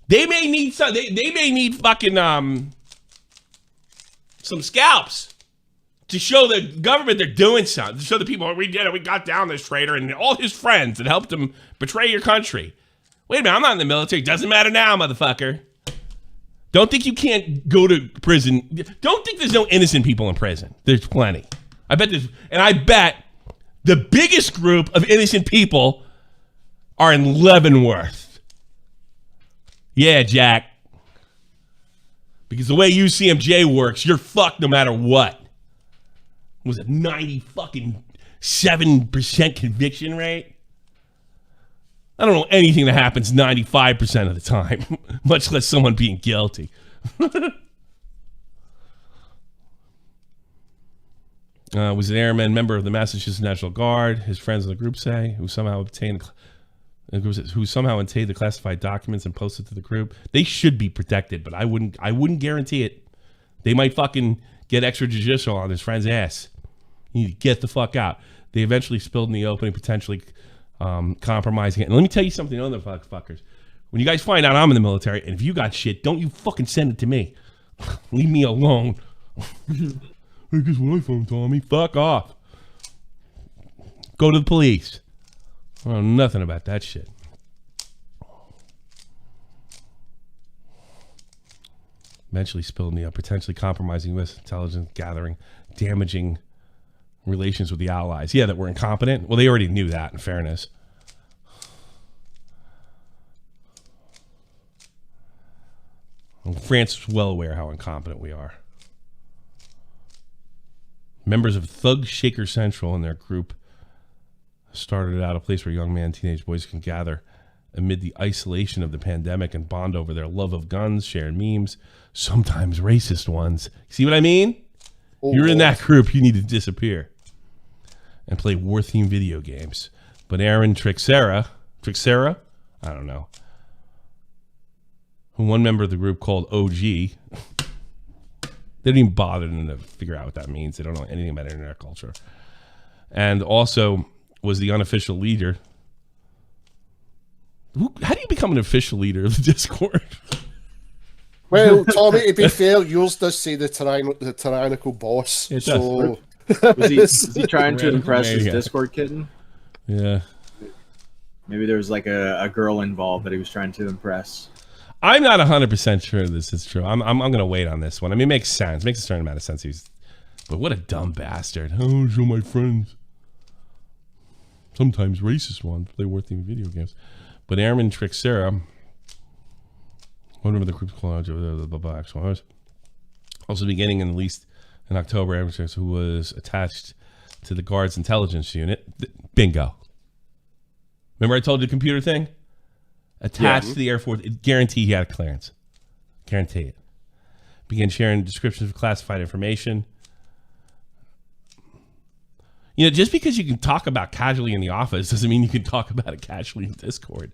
They may need some. They may need fucking some scalps to show the government they're doing something. To show the people, we did it. We got down this traitor and all his friends that helped him betray your country. Wait a minute. I'm not in the military. Doesn't matter now, motherfucker. Don't think you can't go to prison. Don't think there's no innocent people in prison. There's plenty. I bet there's, and I bet the biggest group of innocent people are in Leavenworth. Yeah, Jack. Because the way UCMJ works, you're fucked no matter what. Was it 97% conviction rate? I don't know anything that happens 95% of the time, much less someone being guilty. Was an airman member of the Massachusetts National Guard, his friends in the group say, who somehow obtained the classified documents and posted to the group. They should be protected, but I wouldn't guarantee it. They might fucking get extrajudicial on his friend's ass. You need to get the fuck out. They eventually spilled in the open, potentially compromising it. And let me tell you something, other fuckers. When you guys find out I'm in the military, and if you got shit, don't you fucking send it to me. Leave me alone. Hey, guess what I found, Tommy? Fuck off. Go to the police. I don't know nothing about that shit. Eventually spilled in the potentially compromising U.S. intelligence gathering, damaging relations with the allies. Yeah, that we're incompetent. Well, they already knew that, in fairness. And France is well aware how incompetent we are. Members of Thug Shaker Central and their group started out a place where young men, teenage boys can gather amid the isolation of the pandemic and bond over their love of guns, sharing memes, sometimes racist ones. See what I mean? Oh, you're in that group, you need to disappear and play war-themed video games. But Aaron Teixeira, I don't know, who one member of the group called OG, they didn't even bother to figure out what that means. They don't know anything about internet culture. And also was the unofficial leader. How do you become an official leader of the Discord? Well, Tommy, to be fair, yours does say the tyrannical boss. It so was he trying to impress his Discord kitten? Yeah. Maybe there was like a girl involved that he was trying to impress. I'm not 100% sure this is true. I'm going to wait on this one. I mean, it makes sense. It makes a certain amount of sense. But what a dumb bastard. Oh, show my friends. Sometimes racist ones play war-themed video games. But Airman Teixeira, one of the group's called also beginning at least in October, who was attached to the Guard's intelligence unit. Bingo. Remember I told you the computer thing? Attached to the Air Force. Guarantee he had a clearance. Guarantee it. began sharing descriptions of classified information. You know, just because you can talk about casually in the office doesn't mean you can talk about it casually in Discord.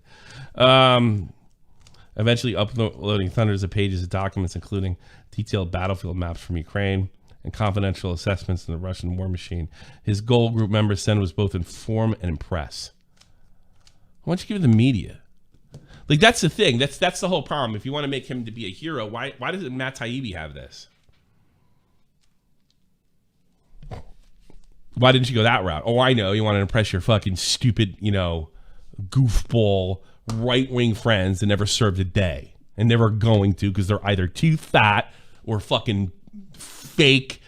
Eventually uploading thunders of pages of documents, including detailed battlefield maps from Ukraine and confidential assessments in the Russian war machine. His goal, group members said, was both inform and impress. Why don't you give it the media? Like, that's the thing. That's the whole problem. If you want to make him to be a hero, why doesn't Matt Taibbi have this? Why didn't you go that route? Oh, I know. You want to impress your fucking stupid, you know, goofball right-wing friends that never served a day and never going to because they're either too fat or fucking fake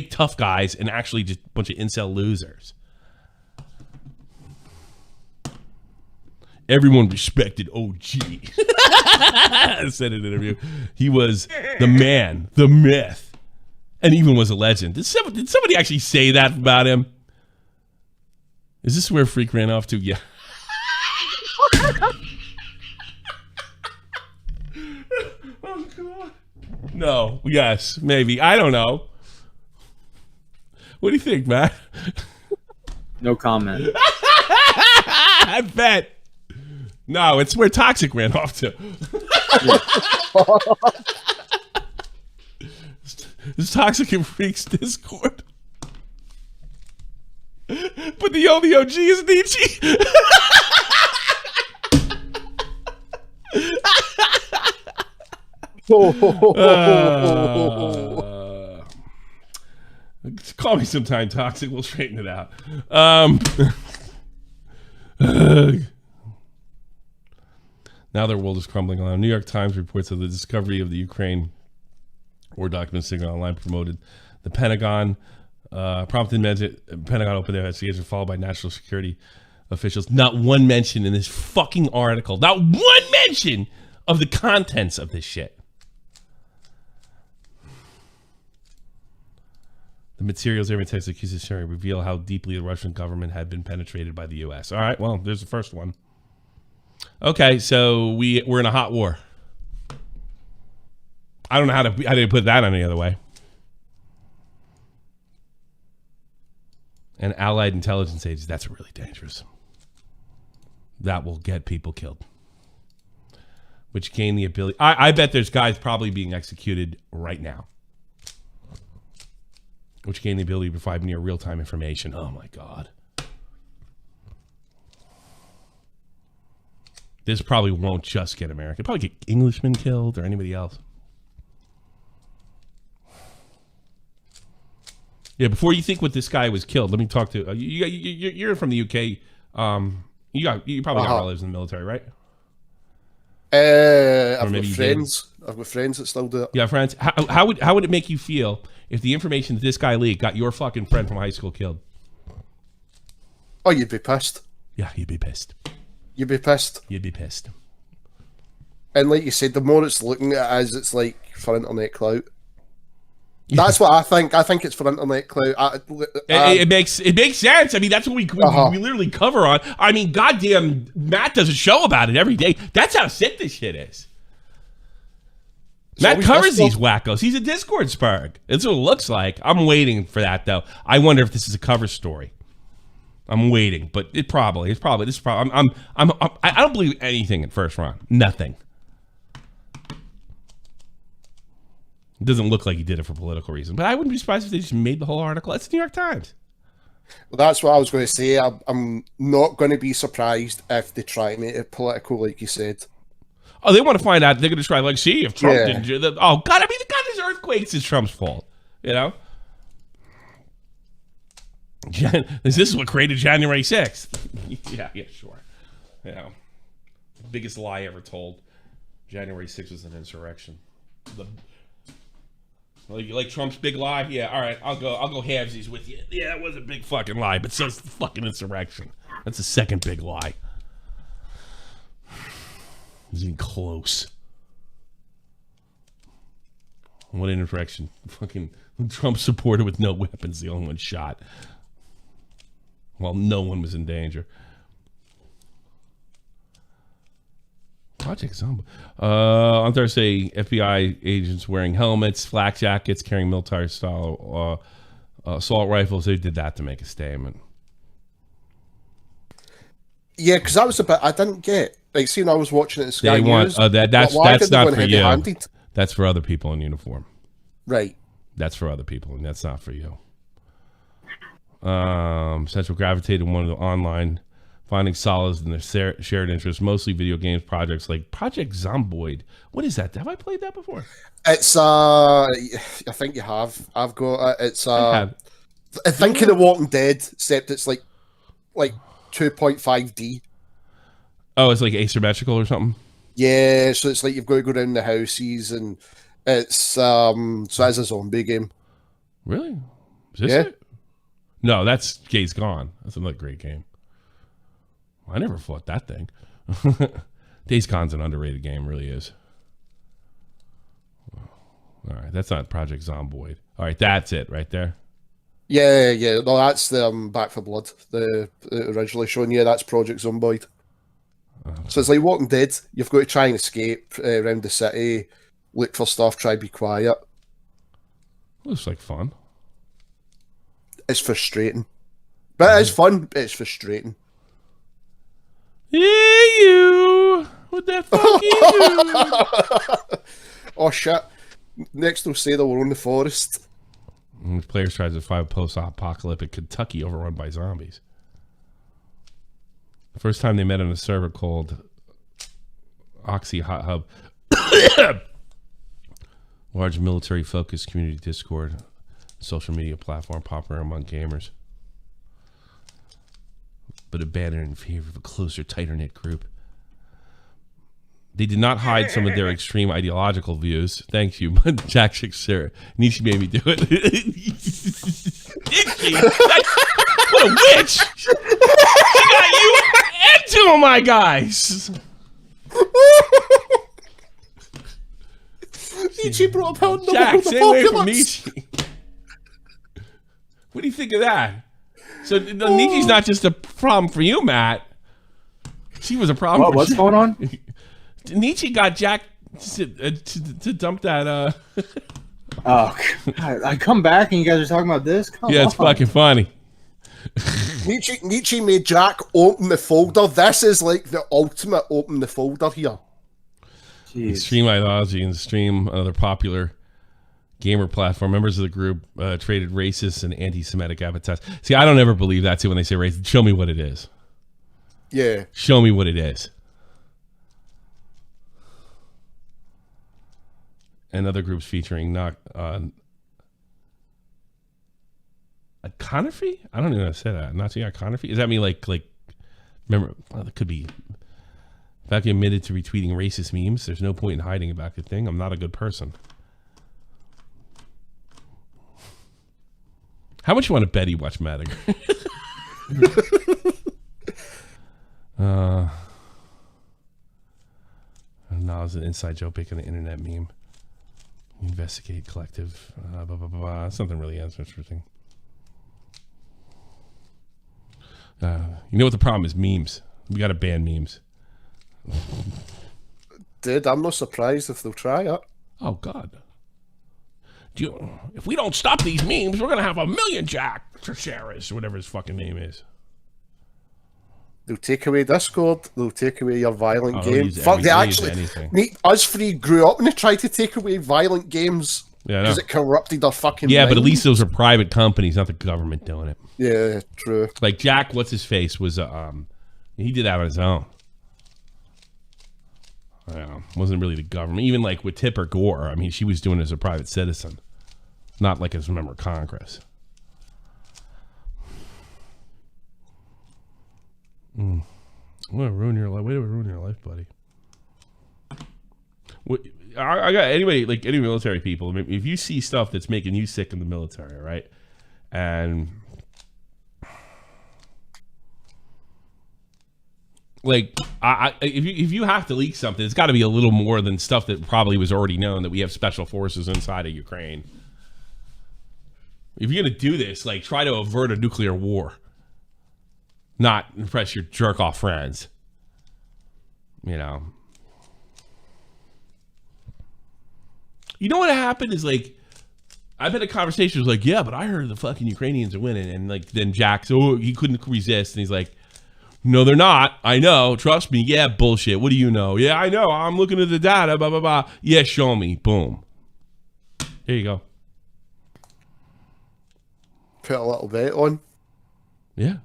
tough guys and actually just a bunch of incel losers. Everyone respected OG. I said in an interview. He was the man, the myth, and even was a legend. Did somebody actually say that about him? Is this where Freak ran off to? Yeah. Oh, God. No. Yes. Maybe. I don't know. What do you think, Matt? No comment. I bet. No, it's where Toxic ran off to. It's Toxic and Freaks Discord. But the only OG is Nietzsche. Call me sometime, Toxic. We'll straighten it out. Now their world is crumbling on. New York Times reports of the discovery of the Ukraine war documents signal online promoted the Pentagon. Prompted Pentagon opened their investigation, followed by national security officials. Not one mention in this fucking article. Not one mention of the contents of this shit. The materials every text accuses sharing reveal how deeply the Russian government had been penetrated by the U.S. All right, well, there's the first one. Okay, so we're in a hot war. I don't know how to put that any other way. And allied intelligence agencies, that's really dangerous. That will get people killed. Which gain the ability. I bet there's guys probably being executed right now. Which gain the ability to provide near real-time information. Oh my God. This probably won't just get America. It'll probably get Englishmen killed or anybody else. Yeah, before you think what this guy was killed, let me talk to you're from the UK. You probably got relatives in the military, right? I've got friends. I've got friends that still do it. Yeah, friends. How would it make you feel if the information that this guy leaked got your fucking friend from high school killed? Oh, you'd be pissed. Yeah, you'd be pissed. You'd be pissed. You'd be pissed. And like you said, the more it's looking at as it's like for internet clout. That's what I think. I think it's for internet clout. It makes sense. I mean, that's what we literally cover on. I mean, goddamn, Matt does a show about it every day. That's how sick this shit is. Matt covers these wackos. He's a Discord spark. That's what it looks like. I'm waiting for that though. I wonder if this is a cover story. I'm waiting, but I don't believe anything at first round. Nothing. It doesn't look like he did it for political reasons, but I wouldn't be surprised if they just made the whole article. It's the New York Times. Well, that's what I was going to say. I'm not going to be surprised if they try to make it political, like you said. Oh, they want to find out. They're going to try, like, see if Trump didn't do that. Oh, God, I mean, the God, there's earthquakes is Trump's fault. You know? This is what created January 6th. yeah, sure. You know, biggest lie ever told. January 6th was an insurrection. Like Trump's big lie? Yeah, all right, I'll go halvesies with you. Yeah, that was a big fucking lie, but so's the fucking insurrection. That's the second big lie. Isn't even close. What an insurrection. Fucking Trump supporter with no weapons, the only one shot. While no one was in danger. Project Zombie. On Thursday, FBI agents wearing helmets, flak jackets, carrying military-style assault rifles. They did that to make a statement. Yeah, because that was a bit I didn't get. Like, see, when I was watching it in Sky They want News, that's why did they not go for you. heavy-handed? That's for other people in uniform. Right. That's for other people, and that's not for you. Central gravitated one of the online, finding solace in their shared interests, mostly video games projects like Project Zomboid. What is that? Have I played that before? It's I think you have. I've got it's I think of The Walking Dead, except it's like 2.5D. Oh, it's like asymmetrical or something. Yeah, so it's like you've got to go around the houses, and it's so it's a zombie game. Really? Is this it? No, that's Days Gone. That's another great game. I never fought that thing. Days Gone's an underrated game, really is. All right, that's not Project Zomboid. All right, that's it right there. Yeah. No, that's the Back for Blood, the originally shown. Yeah, that's Project Zomboid. So it's like Walking Dead. You've got to try and escape around the city, look for stuff, try to be quiet. Looks like fun. It's frustrating. But it's fun, but it's frustrating. Yeah, you! What the fuck you? Oh, shit. Next they'll say they were on the forest. And players try to survive a post-apocalyptic Kentucky overrun by zombies. The first time they met on a server called Oxy Hot Hub. Large military-focused community Discord. Social media platform popular among gamers, but abandoned in favor of a closer, tighter-knit group. They did not hide some of their extreme ideological views. Thank you, but Jack Teixeira. Nietzsche made me do it. Nietzsche, what a witch! She got you and two of my guys. Nietzsche brought about Jack, stay away from Nietzsche. What do you think of that? So Nietzsche's not just a problem for you, Matt. She was a problem. What's going on? Nietzsche got Jack to dump that. Oh, God. I come back and you guys are talking about this. Come yeah, it's on. fucking funny. Nietzsche made Jack open the folder. This is like the ultimate open the folder here. Jeez. Extreme Ideology and Stream, another popular gamer platform. Members of the group traded racist and anti-Semitic epithets. See, I don't ever believe that too when they say racist. Show me what it is. Yeah. Show me what it is. And other groups featuring iconography? I don't even know how to say that. Nazi iconography? Does that mean like remember, well, it could be if I admitted to retweeting racist memes, there's no point in hiding about the thing. I'm not a good person. How much you want to bet he watched Madigan? No, it's an inside joke making an internet meme. Investigate collective. Blah, blah, blah. That's nothing really interesting. You know what the problem is? Memes. We got to ban memes. Dude, I'm not surprised if they'll try it. Oh, God. If we don't stop these memes, we're going to have 1 million Jack Teixeiras, or whatever his fucking name is. They'll take away Discord. They'll take away your violent game. Fuck, they anything. actually... Us three grew up and they tried to take away violent games Yeah, because it corrupted our fucking Yeah, mind. but at least those are private companies, not the government doing it. Yeah, true. Like Jack, what's his face, was he did that on his own. I don't know, wasn't really the government. Even like with Tipper Gore, I mean, she was doing it as a private citizen, not like as a member of Congress. I'm gonna ruin your life. Way to ruin your life, buddy. I got anybody, like any military people. I mean, if you see stuff that's making you sick in the military, right? And like, if you have to leak something, it's got to be a little more than stuff that probably was already known, that we have special forces inside of Ukraine. If you're gonna do this, like, try to avert a nuclear war, not impress your jerk off friends. You know. You know what happened is like, I've had a conversation. Was like, yeah, but I heard the fucking Ukrainians are winning, and like then Jack's, he couldn't resist, and he's like, no, they're not. I know. Trust me. Yeah, bullshit. What do you know? Yeah, I know. I'm looking at the data. Blah blah blah. Yeah, show me. Boom. There you go. Put a little bit on. Yeah.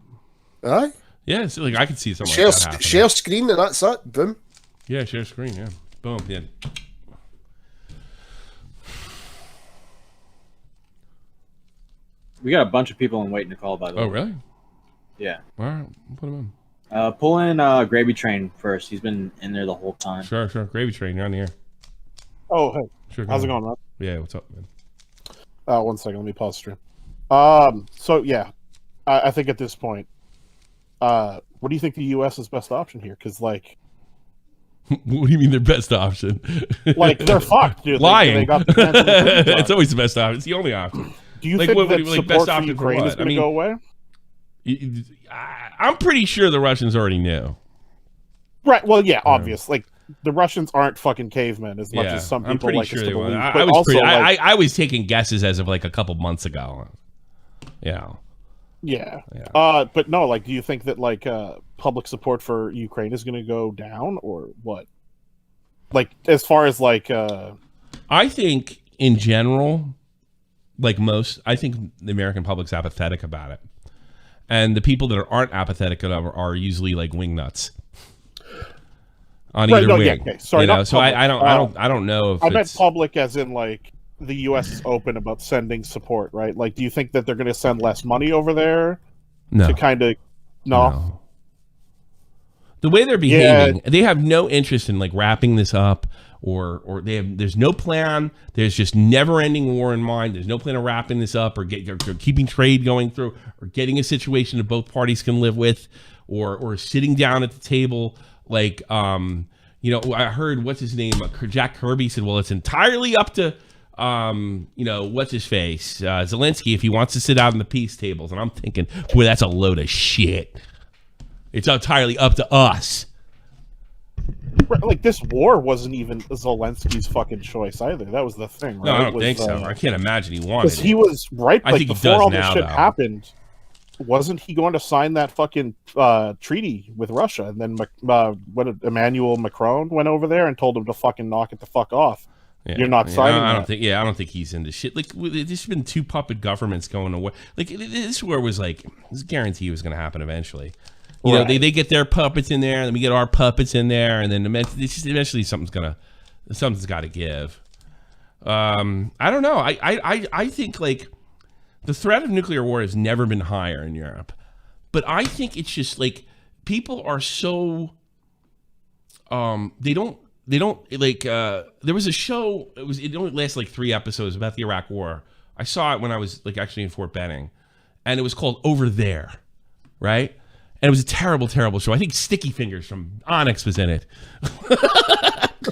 Aye. Yeah, so like I could see something. Share, like that happening. share screen, and that's it. Boom. Yeah, share screen. Yeah. Boom. Yeah. We got a bunch of people in waiting to call, by the way. Oh, really? Yeah. All right, put him in. Pull in Gravy Train first. He's been in there the whole time. Sure. Gravy Train, you're on the air. Oh, hey. Sure, How's it going, man? Yeah, what's up, man? 1 second. Let me pause the stream. So, yeah. I think at this point, what do you think the U.S.'s best option here? Because, like... What do you mean their best option? Like, they're fucked, dude. Lying. They got the It's always the best option. It's the only option. Do you like, think that like, support best for option Ukraine for is what? going to go away? I'm pretty sure the Russians already knew. Right. Well, yeah, obvious. Like, the Russians aren't fucking cavemen as much as some I'm people pretty like sure us they to were. believe. I But was also, pretty, like, I was taking guesses as of like a couple months ago. Yeah. Yeah. But no, like, do you think that, like, public support for Ukraine is going to go down or what? Like, as far as, like... I think, in general, like most, I think the American public's apathetic about it. And the people that aren't apathetic about it are usually, like, wingnuts. On either wing. Yeah, okay. Sorry, you know? not So public. I don't know if I meant public as in, like, the U.S. is open about sending support, right? Like, do you think that they're going to send less money over there? No. To kind of... No. The way they're behaving, they have no interest in like wrapping this up, or there's no plan. There's just never-ending war in mind. There's no plan of wrapping this up or keeping trade going through, or getting a situation that both parties can live with, or sitting down at the table. Like, you know, I heard what's his name, Jack Kirby said, well, it's entirely up to you know, what's his face, Zelensky, if he wants to sit out on the peace tables. And I'm thinking, boy, that's a load of shit. It's entirely up to us. Like, this war wasn't even Zelensky's fucking choice either. That was the thing, right? No, I don't think so. I can't imagine he wanted it. He was, right? I Like, think he before does all now, this shit though. happened, wasn't he going to sign that fucking treaty with Russia? And then Emmanuel Macron went over there and told him to fucking knock it the fuck off. Yeah. You're not signing I that. don't think he's into shit. Like, there's been two puppet governments going away. Like, this war was like, this guarantee was going to happen eventually. You know, they get their puppets in there, and then we get our puppets in there, and then eventually something's got to give. I don't know. I think like the threat of nuclear war has never been higher in Europe, but I think it's just like people are so they don't like there was a show, it only lasted like 3 episodes about the Iraq War. I saw it when I was like actually in Fort Benning, and it was called Over There, right? And it was a terrible, terrible show. I think Sticky Fingers from Onyx was in it.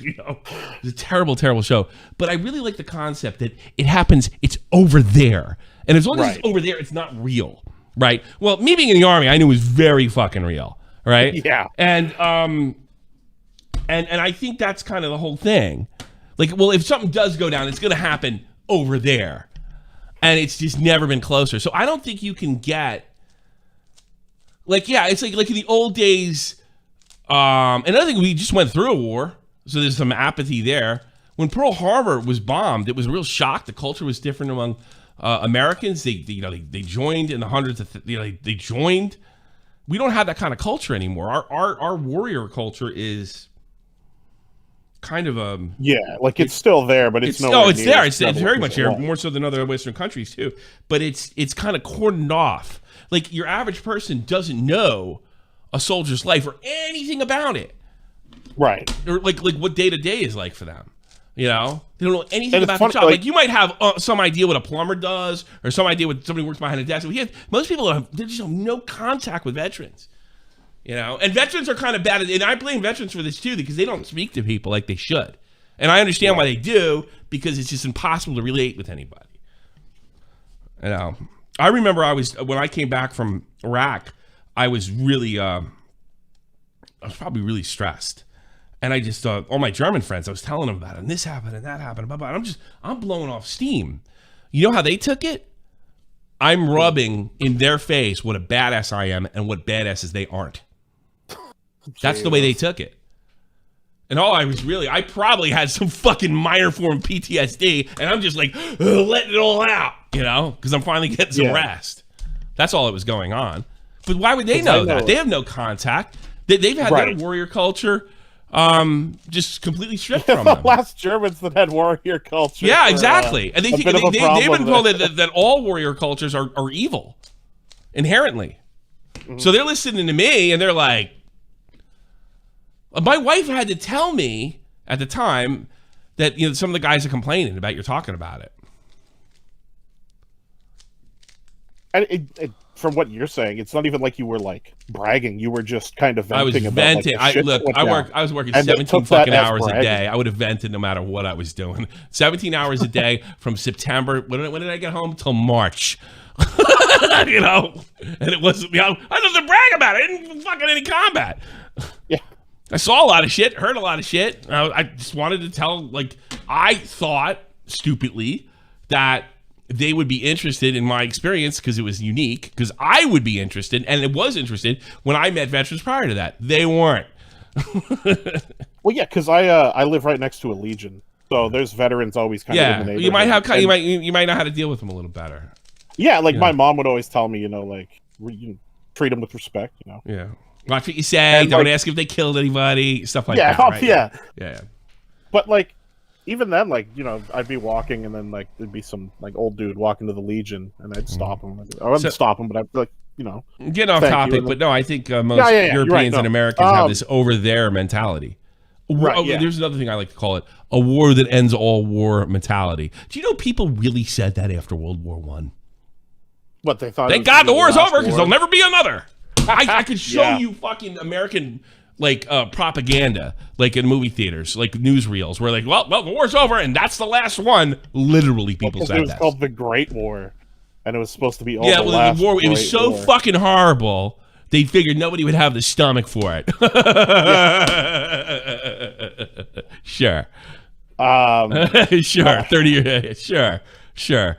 You know, it was a terrible, terrible show. But I really like the concept that it happens, it's over there. And as long as it's over there, it's not real, right? Well, me being in the Army, I knew it was very fucking real, right? Yeah. And I think that's kind of the whole thing. Like, well, if something does go down, it's going to happen over there. And it's just never been closer. So I don't think you can get... Like, yeah, it's like in the old days, and another thing, we just went through a war, so there's some apathy there. When Pearl Harbor was bombed, it was a real shock. The culture was different among Americans. They joined in the hundreds of, they joined. We don't have that kind of culture anymore. Our warrior culture is kind of a... Yeah, like it's still there, but it's no, it's there. It's very much there, more so than other Western countries too. But it's kind of cordoned off. Like, your average person doesn't know a soldier's life or anything about it. Right. Or, like what day-to-day is like for them. You know? They don't know anything And about it's fun, the job. like- Like, you might have some idea what a plumber does or some idea what somebody works behind a desk. Most people they just have no contact with veterans. You know? And veterans are kind of bad. And I blame veterans for this, too, because they don't speak to people like they should. And I understand why they do, because it's just impossible to relate with anybody. You know? I remember when I came back from Iraq, I was really, I was probably really stressed. And I just, all my German friends, I was telling them about it, and this happened, and that happened, blah, blah. And I'm blowing off steam. You know how they took it? I'm rubbing in their face what a badass I am and what badasses they aren't. That's the way they took it. And I probably had some fucking minor form of PTSD, and I'm just like, letting it all out, you know, because I'm finally getting some rest. That's all that was going on. But why would they know that? They have no contact. They've had their warrior culture just completely stripped from them. The last Germans that had warrior culture. Yeah, exactly. And they've been told that all warrior cultures are evil inherently. Mm-hmm. So they're listening to me and they're like, my wife had to tell me at the time that, you know, some of the guys are complaining about you're talking about it. And from what you're saying, it's not even like you were like bragging. You were just kind of venting. I was venting. I was working 17 fucking hours a day. I would have vented no matter what I was doing. 17 hours a day from September. When did I get home? Till March. You know, and it wasn't. You know, I didn't have to brag about it. I didn't fucking any combat. Yeah. I saw a lot of shit. Heard a lot of shit. I just wanted to tell. Like, I thought stupidly that they would be interested in my experience because it was unique, because I would be interested, and it was interested when I met veterans prior to that. They weren't. Well, yeah, because I live right next to a Legion, so there's veterans always kind of in the neighborhood. You might know how to deal with them a little better. Yeah, like my mom would always tell me, you know, like you treat them with respect, you know. Yeah, watch what you say. And don't ask if they killed anybody. Stuff like that. Right? Yeah. But like, even then, like, you know, I'd be walking and then like there'd be some like old dude walking to the Legion and I'd stop him. I wouldn't stop him, but I'd be like, you know, get off topic. But no, I think most Europeans and Americans have this over there mentality. There's another thing I like to call it: a war that ends all war mentality. Do you know people really said that after World War I? What they thought? Thank God the war's over because there'll never be another. I could show you fucking American like propaganda, like in movie theaters, like newsreels, where like, well, the war's over and that's the last one. Literally, people said that. It was called the Great War, and it was supposed to be all the last war. It was so fucking horrible. They figured nobody would have the stomach for it. Sure. Sure. 30 years. Sure. So,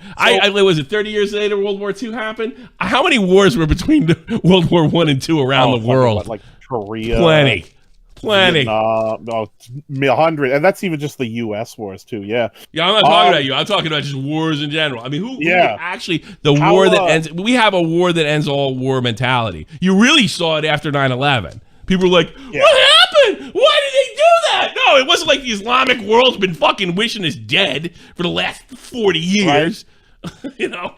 was it 30 years later World War II happened? How many wars were between World War I and II around the world? Like Korea. Plenty. Vietnam, 100, and that's even just the U.S. wars too. Yeah, I'm not talking about you. I'm talking about just wars in general. I mean, who actually war that ends? We have a war that ends all war mentality. You really saw it after 9/11. People were like, "What happened? Why did they do that?" No, it wasn't like the Islamic world's been fucking wishing us dead for the last 40 years. Right. You know.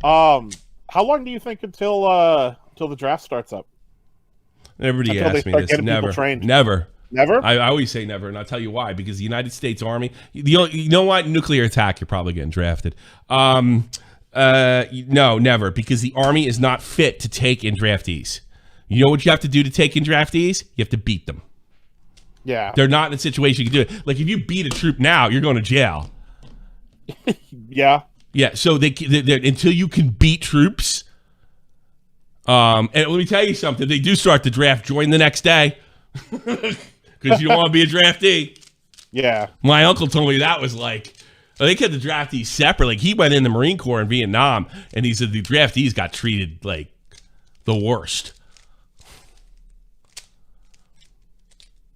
How long do you think until the draft starts up? Everybody asks me this. Never. I always say never, and I'll tell you why. Because the United States Army, you know what? Nuclear attack, you're probably getting drafted. No, never. Because the Army is not fit to take in draftees. You know what you have to do to take in draftees? You have to beat them. Yeah. They're not in a situation you can do it. Like, if you beat a troop now, you're going to jail. Yeah. Yeah, so they until you can beat troops... and let me tell you something. They do start the draft. Join the next day. Because you don't want to be a draftee. Yeah. My uncle told me that was like... they kept the draftees separate. Like, he went in the Marine Corps in Vietnam, and he said the draftees got treated like the worst.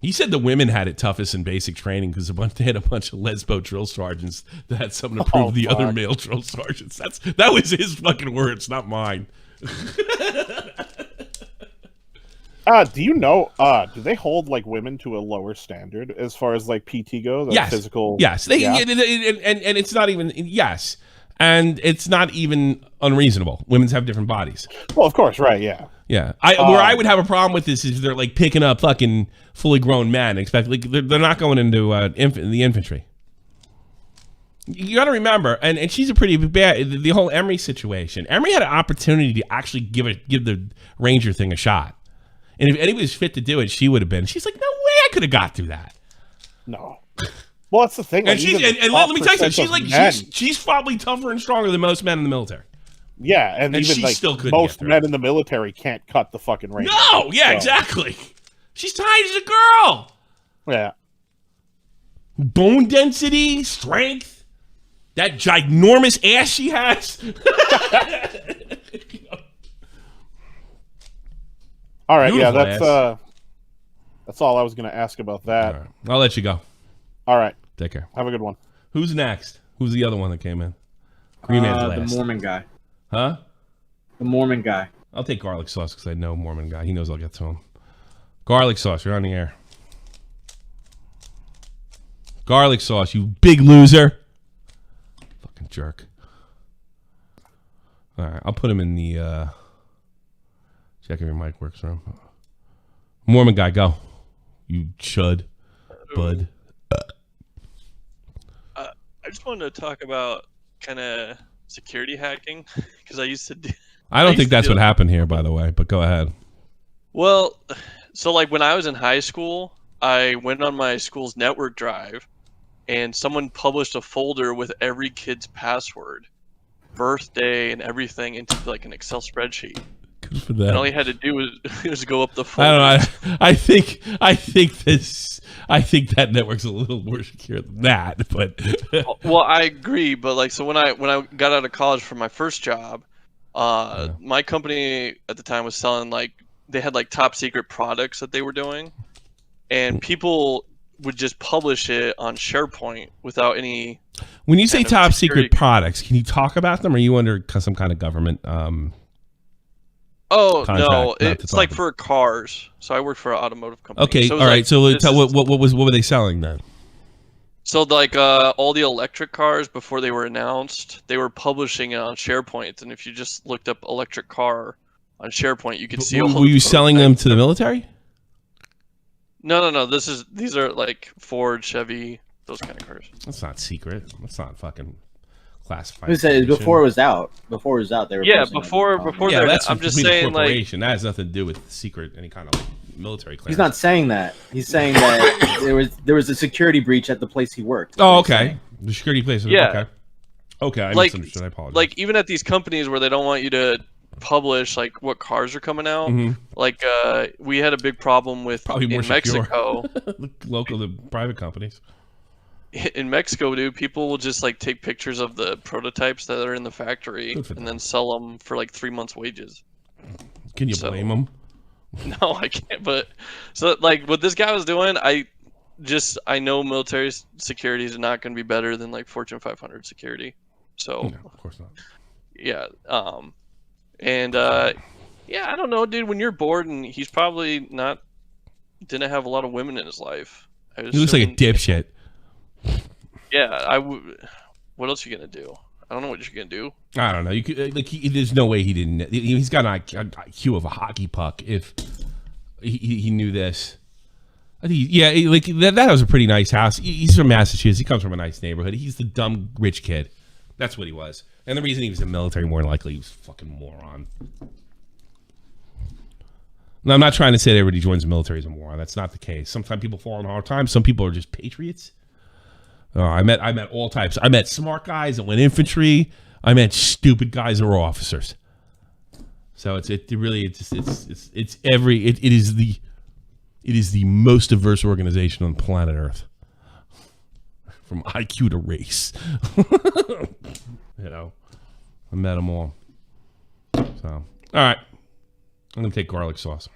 He said the women had it toughest in basic training because they had a bunch of lesbo drill sergeants that had something to prove the other male drill sergeants. That was his fucking words, not mine. Do you know, do they hold like women to a lower standard as far as like PT goes? Yes. Physical. Yes. And it's not even, and it's not even unreasonable. Women's have different bodies. Well, of course. Right. Yeah. Yeah. Where I would have a problem with this is they're like picking up fucking fully grown men. They're not going into the infantry. You got to remember, and she's a pretty bad. The whole Emery situation. Emery had an opportunity to actually give the Ranger thing a shot, and if anybody was fit to do it, she would have been. She's like, no way, I could have got through that. No. Well, that's the thing. And let me tell you something. She's probably tougher and stronger than most men in the military. Yeah, and even she like still couldn't most men in the military can't cut the fucking Ranger. No, yeah, exactly. She's tight as a girl. Yeah. Bone density, strength, that ginormous ass she has. All right, yeah, Beautiful that's all I was going to ask about that. All right. I'll let you go. All right. Take care. Have a good one. Who's next? Who's the other one that came in? Green Man's last. The Mormon guy. Huh? The Mormon guy. I'll take garlic sauce because I know Mormon guy. He knows I'll get to him. Garlic sauce, you're on the air. Garlic sauce, you big loser. Fucking jerk. All right, I'll put him in the... check if your mic works for him. Mormon guy, go. You chud. Bud. I just wanted to talk about kind of security hacking because I used to do... I don't think that's what happened here, by the way, but go ahead. Well, so like when I was in high school, I went on my school's network drive and someone published a folder with every kid's password, birthday, and everything into like an Excel spreadsheet. Good for that. And all you had to do was go up the folder. I don't know. I think that network's a little more secure than that, but well, I agree, but like so when I got out of college for my first job, my company at the time was selling like they had like top secret products that they were doing, and people would just publish it on SharePoint without any. When you say top secret products, can you talk about them? Or are you under some kind of government? Oh no, it's like for cars. So I work for an automotive company. Okay, so all right. So what were they selling then? So like all the electric cars before they were announced, they were publishing it on SharePoint, and if you just looked up electric car on SharePoint, you could see. Were you selling them to the military? No. These are like Ford, Chevy, those kind of cars. That's not secret. That's not fucking classified. Who said before it was out? Before it was out, they were. Yeah, before. Yeah, that's I'm just saying like that has nothing to do with secret, any kind of like military clearance. He's not saying that. He's saying that there was a security breach at the place he worked. Oh, okay. The security place. Yeah. Okay, I like, misunderstood. I apologize. Like even at these companies where they don't want you to publish like what cars are coming out. Mhm. Like we had a big problem with Probably more in Mexico. Local to private companies. In Mexico, dude, people will just like take pictures of the prototypes that are in the factory and then sell them for like 3 months' wages. Can you blame them? No, I can't. But so like what this guy was doing, I know military security is not going to be better than like Fortune 500 security. So no, of course not. Yeah. Yeah, I don't know, dude. When you're bored, and he's probably didn't have a lot of women in his life. He looks like a dipshit. Yeah, what else are you gonna do? I don't know what you're gonna do. I don't know. You could, there's no way he didn't. He's got an IQ of a hockey puck. If he knew this, I think. That was a pretty nice house. He's from Massachusetts. He comes from a nice neighborhood. He's the dumb rich kid. That's what he was. And the reason he was in the military, more than likely, he was a fucking moron. Now, I'm not trying to say that everybody joins the military is a moron. That's not the case. Sometimes people fall on hard times. Some people are just patriots. I met all types. I met smart guys that went infantry. I met stupid guys that were officers. So it is the most diverse organization on planet Earth, from IQ to race. I met them all. So all right, I'm gonna take garlic sauce.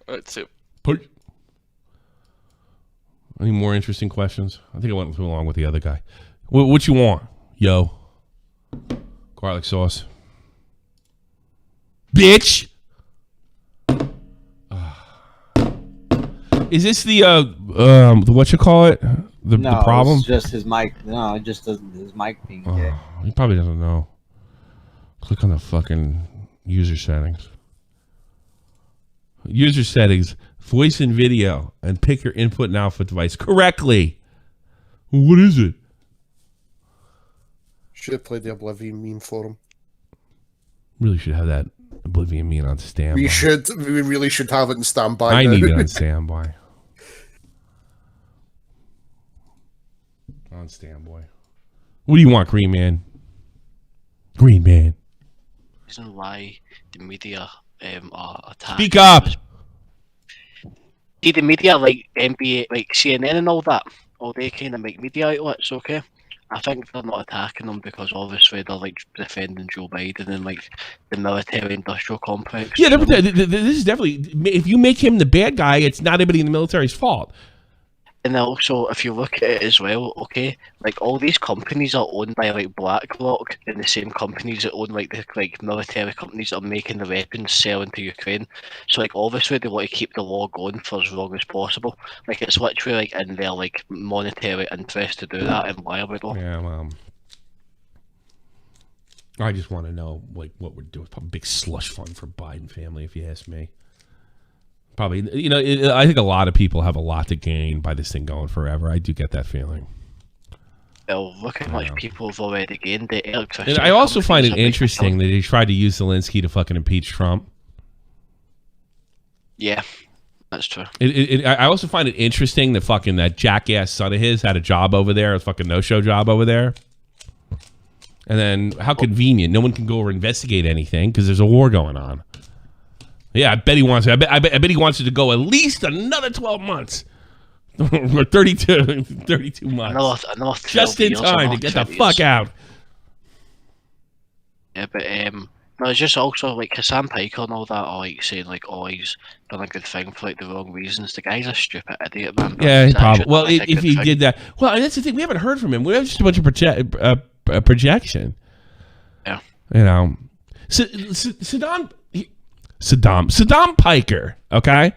All right, soup. Any more interesting questions? I think I went too long with the other guy. What you want, yo? Garlic sauce, bitch. Is this the what you call it? The problem? It's just his mic. No, just his mic being gay. He probably doesn't know. Click on the fucking user settings. User settings, voice and video, and pick your input and output device correctly. What is it? Should have played the Oblivion meme for him. Really should have that Oblivion meme on standby. We really should have it in standby. I now. need it on standby. On standby. What do you want, Green Man? Green Man. Reason why the media are attacking. Speak up. See the media like NBA, like CNN and all that, all they kind of make media outlets, okay? I think they're not attacking them because obviously they're like defending Joe Biden and like the military-industrial complex. Yeah, this is definitely. If you make him the bad guy, it's not anybody in the military's fault. And also, if you look at it as well, okay, like all these companies are owned by like BlackRock and the same companies that own like the military companies that are making the weapons selling to Ukraine. So like obviously they want to keep the war going for as long as possible. Like it's literally like in their like monetary interest to do that, and why are we not? Yeah, I just want to know like what we're doing. Probably a big slush fund for Biden family, if you ask me. Probably, you know, I think a lot of people have a lot to gain by this thing going forever. I do get that feeling. Well, look how much people have already gained the electricity. And I also find it interesting that he tried to use Zelensky to fucking impeach Trump. Yeah, that's true. I also find it interesting that fucking that jackass son of his had a job over there, a fucking no-show job over there. And then how convenient. No one can go over investigate anything because there's a war going on. Yeah, I bet he wants it. I bet he wants it to go at least another 12 months. Or 32 months. Another just in time to get the fuck out. Yeah, but no, it's just also like Hassan Piker and all that are like saying like, oh, he's done a good thing for like the wrong reasons. The guy's a stupid idiot, man. Yeah, he probably. Well, if he did that, well, that's the thing. We haven't heard from him. We have just a bunch of projection. Yeah, you know, Saddam Piker, okay?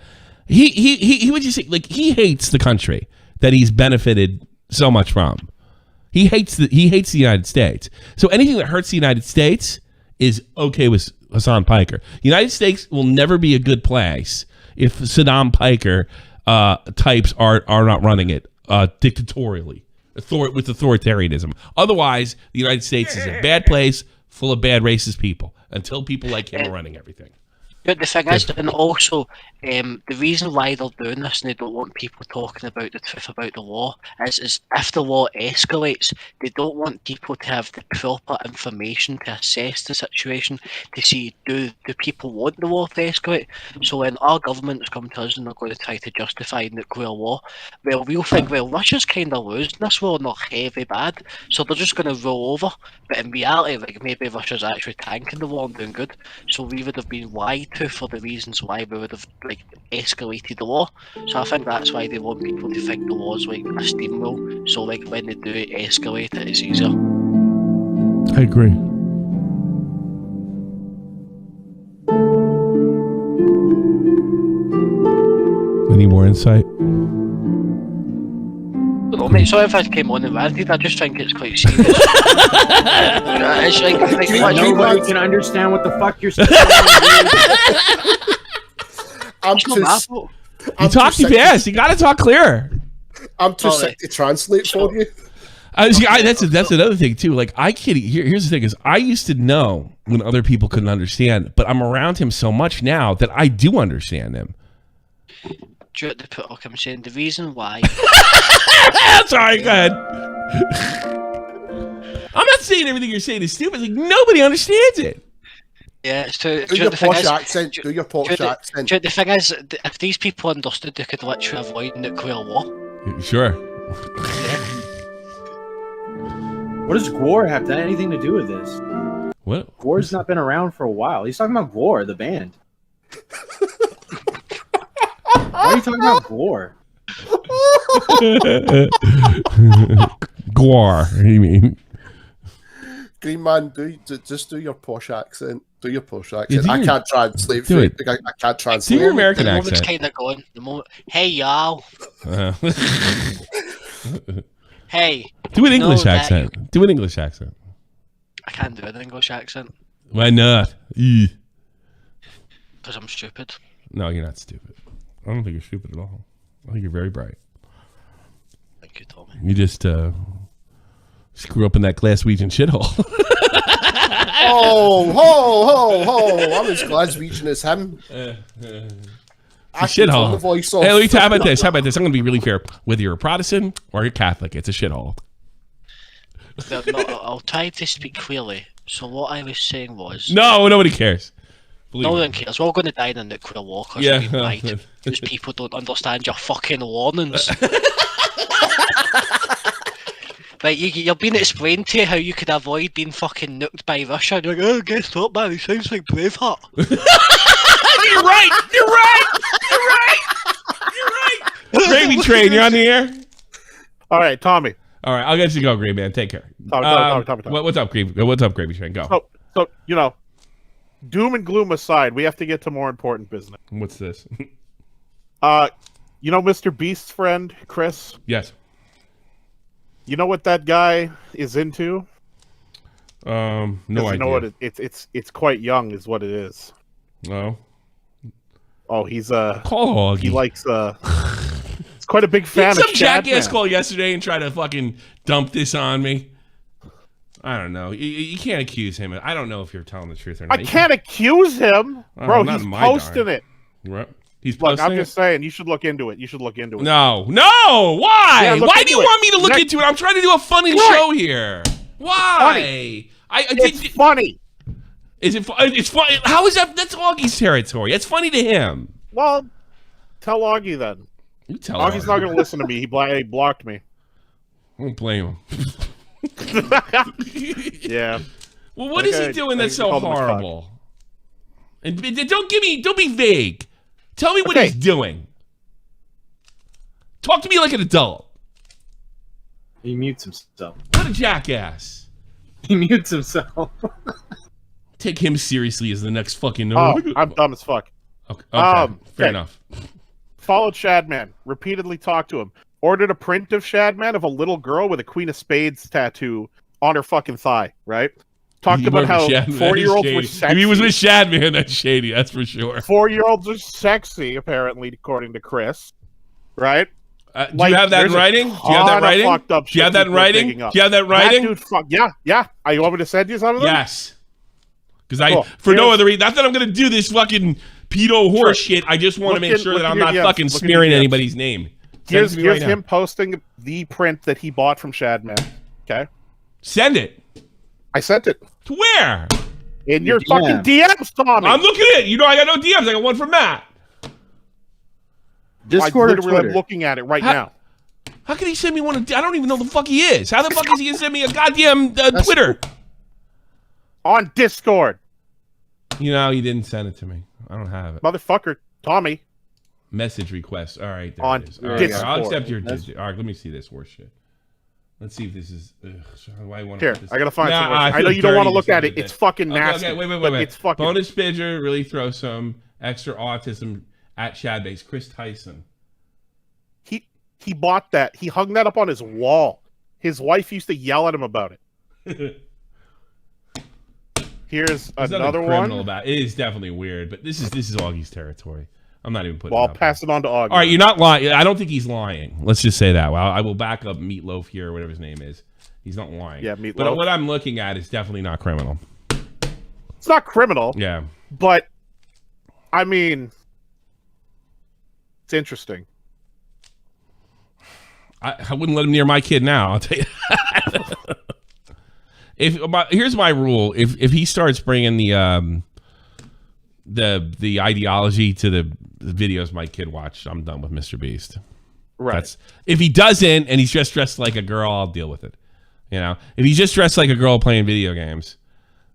He would just say like he hates the country that he's benefited so much from. He hates the United States. So anything that hurts the United States is okay with Hassan Piker. The United States will never be a good place if Saddam Piker types are not running it dictatorially, with authoritarianism. Otherwise, the United States is a bad place full of bad racist people until people like him are running everything. But the thing is, and also, the reason why they're doing this and they don't want people talking about the truth about the war is if the war escalates, they don't want people to have the proper information to assess the situation to see do people want the war to escalate. So when our governments come to us and they're going to try to justify nuclear war, well, we'll think, well, Russia's kind of losing this war and they're heavy bad, so they're just going to roll over. But in reality, like maybe Russia's actually tanking the war and doing good. So we would have been lied to for the reasons why we would have like escalated the war. So I think that's why they want people to think the war's like a steamroll. So like when they do escalate it, it's easier. I agree. Any more insight? No, mate, sorry if I came on and ranted. I just think it's quite serious. It's like nobody can understand what the fuck you're saying. You talk too fast. You gotta talk clearer. I'm too sick to translate for you. That's another thing too. Like here's the thing: is I used to know when other people couldn't understand, but I'm around him so much now that I do understand him. I'm saying the reason why. Sorry, go ahead. I'm not saying everything you're saying is stupid. Like nobody understands it. Yeah, it's true. Do your posh accent. Do your posh accent. The thing is, if these people understood, they could literally avoid nuclear war. Sure. What does Gwar have to anything to do with this? What? Gwar's not been around for a while. He's talking about Gwar, the band. Why are you talking about Gwar? Gwar, you mean? Green man, just do your posh accent. Do your posh accent. I can't translate for it. I can't translate. Do your American accent. The moment's kind of going. The moment. Hey y'all. Hey. Do an English accent. Do an English accent. I can't do an English accent. Why not? Because I'm stupid. No, you're not stupid. I don't think you're stupid at all. I think you're very bright. Thank you, Tommy. You just screw up in that Glaswegian shithole. ho! I'm as Glaswegian as him. Shithole. Hey, how about this? I'm going to be really fair. Whether you're a Protestant or you're Catholic, it's a shithole. No, I'll try to speak clearly. So what I was saying was... No, nobody cares. No one cares. We're all going to die in a nuclear war because we've lied. Those people don't understand your fucking warnings. Like, you're being explained to you how you could avoid being fucking nuked by Russia, and you're like, oh, guess what, man? He sounds like Braveheart. You're right! You're right! You're right! You're right! Gravy Train, you're on the air? All right, Tommy. All right, I'll get you to go, Gravy Man. Take care. Tommy. What's up, Gravy? What's up, Gravy Train? Go. So, you know, doom and gloom aside, we have to get to more important business. What's this? You know Mr. Beast's friend, Chris? Yes. You know what that guy is into? No idea. You know what? It's quite young, is what it is. No. Oh, he's Call Augie. He likes It's quite a big fan Did of some jackass Shadman. call yesterday and try to fucking dump this on me. I don't know. You can't accuse him. I don't know if you're telling the truth or not. I can't accuse him, bro. not He's in my posting dime. it. Right. He's Look, posting I'm just saying, you should look into it. You should look into it. No. Why? Yeah, look Why do you into it. want me to look into it? I'm trying to do a funny show here. Why? It's funny. Is it? It's funny. How is that? That's Augie's territory. It's funny to him. Well, tell Augie then. You tell Augie's not going to listen to me. He blocked me. I don't blame him. Yeah. Well, what is he doing that's so horrible? And don't be vague. Tell me what he's doing. Talk to me like an adult. He mutes himself. What a jackass. He mutes himself. Take him seriously as the next fucking... Oh, I'm dumb as fuck. Okay. Fair enough. Followed Shadman. Repeatedly talked to him. Ordered a print of Shadman of a little girl with a Queen of Spades tattoo on her fucking thigh, right? Talked about how 4-year-olds were sexy. If he was with Shadman, that's shady, that's for sure. 4-year-olds are sexy, apparently, according to Chris. Right? Do you have that in writing? Do you have that in writing? Do you have that in writing? Do you have that in writing? Yeah. You want me to send you some of them? Yes. Because for no other reason, not that I'm going to do this fucking pedo horse shit. I just want to make sure that I'm not fucking smearing anybody's name. Here's him posting the print that he bought from Shadman. Okay? Send it. I sent it. To where? In your fucking DMs, Tommy. I'm looking at it. You know I got no DMs. I got one from Matt. Discord or Twitter? I'm looking at it right now. How can he send me one? I don't even know the fuck he is. How the fuck is he going to send me a goddamn Twitter? On Discord. You know, he didn't send it to me. I don't have it. Motherfucker, Tommy. Message request. All right, there on it is. All Discord. right, I'll accept your All right, let me see this horse shit. Let's see if this is... why I Here, this? I gotta find some. I feel know you don't want to dirty look to at say it. that. It's fucking nasty. Okay, wait. It's fucking... Bonus Pidger really throw some extra autism at Shadbase. Chris Tyson. He bought that. He hung that up on his wall. His wife used to yell at him about it. Here's another one. About it. It is definitely weird, but this is Augie's territory. I'm not even putting. Well, I'll pass it on to Augie. All right, you're not lying. I don't think he's lying. Let's just say that. Well, I will back up Meatloaf here, or whatever his name is. He's not lying. Yeah, Meatloaf. But what I'm looking at is definitely not criminal. It's not criminal. Yeah. But I mean, it's interesting. I wouldn't let him near my kid now. I'll tell you. Here's my rule: if he starts bringing the ideology to the videos my kid watched, I'm done with Mr. Beast. Right. If he doesn't, and he's just dressed like a girl, I'll deal with it. You know, if he's just dressed like a girl playing video games,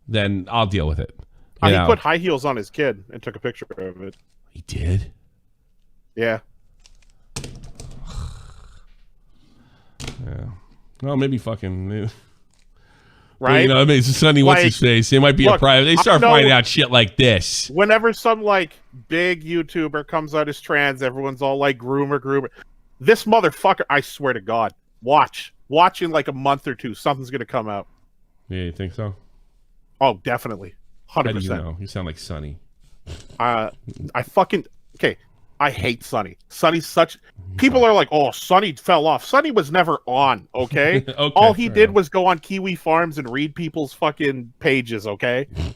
then I'll deal with it. He put high heels on his kid and took a picture of it. He did? Yeah. Yeah. Well, maybe fucking... Right? You know, I mean, Sonny, what's his face? It might be a private. They start finding out shit like this. Whenever some, like, big YouTuber comes out as trans, everyone's all like, groomer. This motherfucker, I swear to God, watch in like a month or two, something's going to come out. Yeah, you think so? Oh, definitely. 100%. How do you know? You sound like Sonny. I hate Sonny. Sonny's such... People are like, oh, Sonny fell off. Sonny was never on, okay? All he did was go on Kiwi Farms and read people's fucking pages, okay? A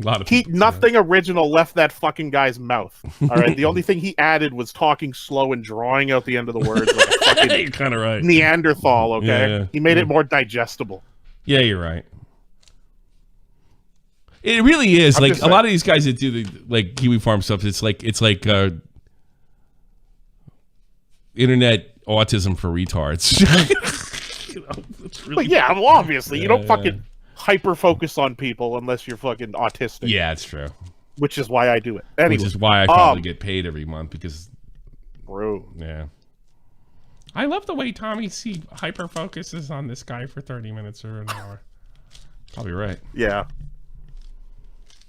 lot of people, nothing original left that fucking guy's mouth. All right? The only thing he added was talking slow and drawing out the end of the words like a fucking You're kind of right. Neanderthal, okay? Yeah. He made it more digestible. Yeah, you're right. It really is. I'm Like just a lot of these guys that do the like Kiwi Farm stuff, it's like internet autism for retards. You know, it's really, but yeah, well, obviously you don't fucking hyper focus on people unless you're fucking autistic. Yeah, it's true. Which is why I do it. Anyway, which is why I probably get paid every month because. Bro. Yeah. I love the way Tommy C hyper focuses on this guy for 30 minutes or an hour. Probably right. Yeah.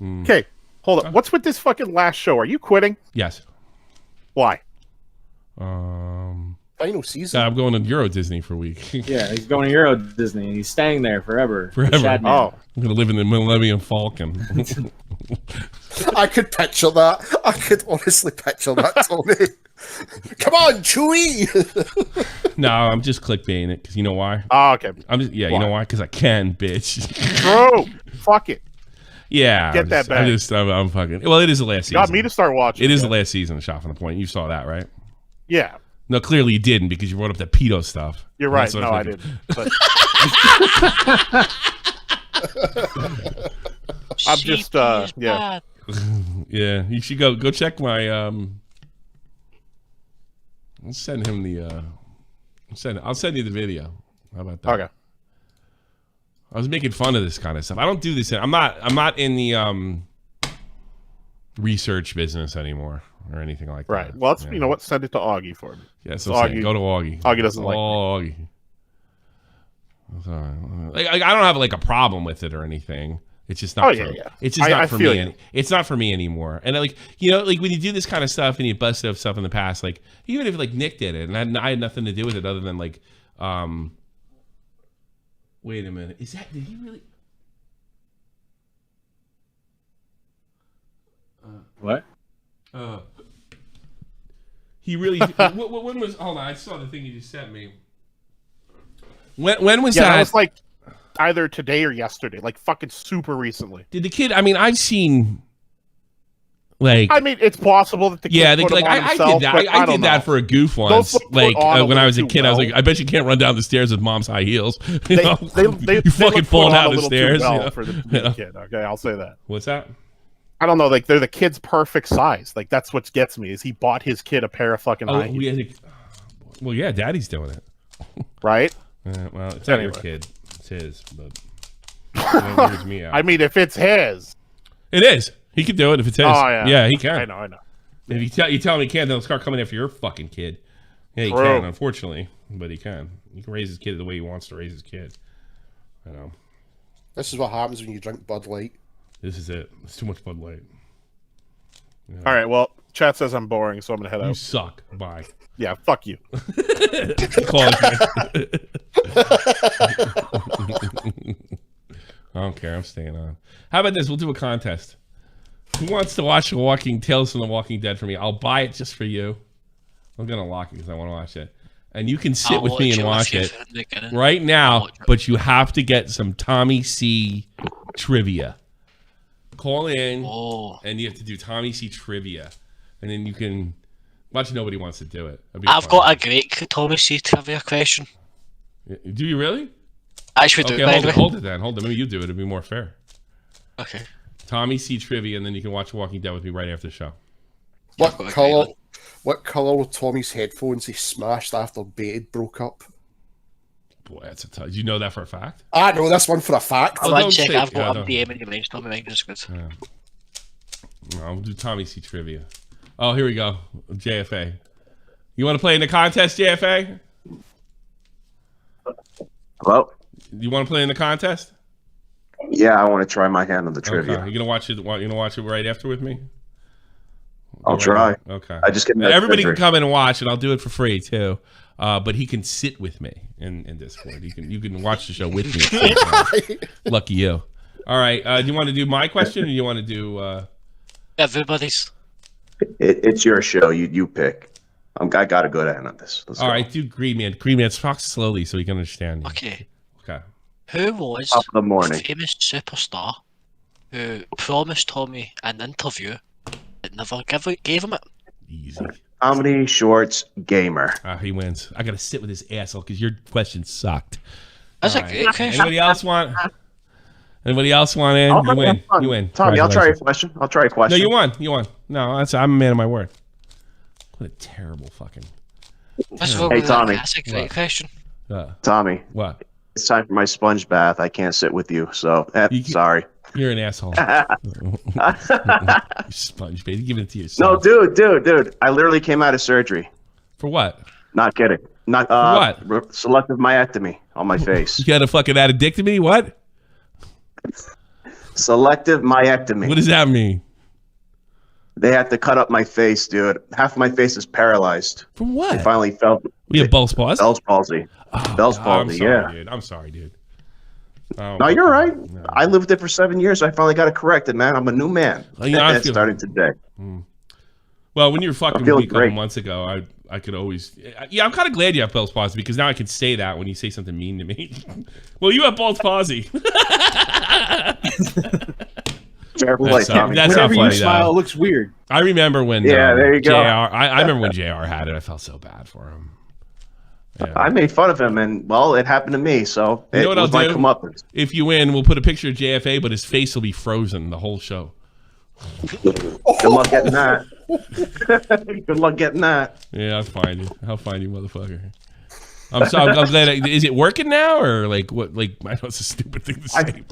Okay, hold on. What's with this fucking last show? Are you quitting? Yes. Why? Final season. I'm going to Euro Disney for a week. Yeah, he's going to Euro Disney and he's staying there forever. Forever. Oh. I'm going to live in the Millennium Falcon. I could picture that. I could honestly picture that, Tony. Come on, Chewie! No, I'm just clickbaiting it because you know why? Oh, okay. I'm just, you know why? Because I can, bitch. Bro, fuck it. Yeah, Get that back. I'm fucking. Well, it is the last season. Got me to start watching. It is the last season of Shot from the Point. You saw that, right? Yeah. No, clearly you didn't because you brought up that pedo stuff. You're right. No, I didn't. But... I'm just, yeah. Yeah, you should go check my. I'll send him the. I'll send you the video. How about that? Okay. I was making fun of this kind of stuff. I don't do this. I'm not in the research business anymore or anything like that. Right. Well, you know what? Send it to Augie for me. Yeah, so Augie, go to Augie. Augie doesn't like me. Augie. Like, I don't have like a problem with it or anything. It's just not. It's just not for me. It's not for me anymore. And like like when you do this kind of stuff and you bust up stuff in the past, like even if like Nick did it and I had nothing to do with it other than like, wait a minute, did he really? What? He really. When was? Hold on, I saw the thing you just sent me. When was that? That was like either today or yesterday, like fucking super recently. Did the kid? I mean, I've seen. Like, I mean, it's possible that the kid put like him on I himself, did that. I did that for a goof once. Like when I was a kid, I was like, I bet you can't run down the stairs with mom's high heels. You fucking fall down the stairs. For the kid. Okay, I'll say that. What's that? I don't know. Like they're the kid's perfect size. Like that's what gets me. Is he bought his kid a pair of fucking high heels? Well, yeah, Daddy's doing it, right? Well, it's not your kid. It's his, but it weirds me out. I mean, if it's his, it is. He can do it if it's his. Oh, yeah. He can. I know. If you tell him he can't, they'll start coming after your fucking kid. Yeah, he can, unfortunately, but he can. He can raise his kid the way he wants to raise his kid. I know. This is what happens when you drink Bud Light. This is it. It's too much Bud Light. Yeah. All right. Well, chat says I'm boring, so I'm gonna head out. You suck. Bye. Yeah. Fuck you. I don't care. I'm staying on. How about this? We'll do a contest. Who wants to watch Tales from the Walking Dead for me? I'll buy it just for you. I'm gonna lock it because I want to watch it, and you can sit with me and watch it right now. But you have to get some Tommy C trivia. Call in, and you have to do Tommy C trivia, and then you can watch. Nobody wants to do it. I've got a great Tommy C trivia question. Do you really? I should do it. Hold it then. Hold it. Maybe you do it. It'd be more fair. Okay. Tommy C trivia, and then you can watch Walking Dead with me right after the show. What colour were Tommy's headphones he smashed after Baited broke up? Boy, that's a tough. Do you know that for a fact? I know this one for a fact. I'll check. I've got a DM in your mind. Tommy is good. Yeah. No, I'll do Tommy C trivia. Oh, here we go. JFA. You want to play in the contest, JFA? Hello? You want to play in the contest? Yeah, I want to try my hand on the trivia. Okay. You gonna watch it? You gonna watch it right after with me? I'll try. Okay. I just get everybody can come in and watch, and I'll do it for free too. But he can sit with me in Discord. You can watch the show with me. Lucky you. All right. Do you want to do my question, or do you want to do everybody's? It's your show. You pick. I got a good hand on this. All right. Do Green Man. Green Man, talk slowly so he can understand you. Okay. Okay. Who was the morning a famous superstar who promised Tommy an interview but never gave him it? Easy. Comedy Shorts Gamer. He wins. I gotta sit with his asshole because your question sucked. That's a great question. Anybody else want? Anybody else want in? You win. You win. Tommy, I'll try a question. No, you won. You won. No, I'm a man of my word. What a terrible fucking. Hey, Tommy. Question. Tommy. What? It's time for my sponge bath. I can't sit with you, so sorry. You're an asshole. Sponge baby, give it to No, yourself. dude. I literally came out of surgery. For what? Not kidding. Not what? Selective myectomy on my face. You got a fucking addictomy? What? Selective myectomy. What does that mean? They had to cut up my face, dude. Half of my face is paralyzed. From what? I finally felt. You have Bell's palsy? Bell's palsy. Bell's palsy, Dude. I'm sorry, dude. No, you're right. No. I lived it for 7 years. I finally got it corrected, man. I'm a new man. I feel starting today. Well, when you were fucking with me a couple months ago, I could always. Yeah, I'm kind of glad you have Bell's palsy because now I can say that when you say something mean to me. Well, you have Bell's palsy. That's not funny. You smile, it looks weird. I remember when. Yeah, there you go. I remember when JR had it. I felt so bad for him. Yeah. I made fun of him, and well, it happened to me. So you know what I'll do? Comeuppance. If you win, we'll put a picture of JFA, but his face will be frozen the whole show. Good luck getting that. Good luck getting that. Yeah, I'll find you. I'll find you, motherfucker. I'm glad. Is it working now, or like what? Like I know it's a stupid thing to say.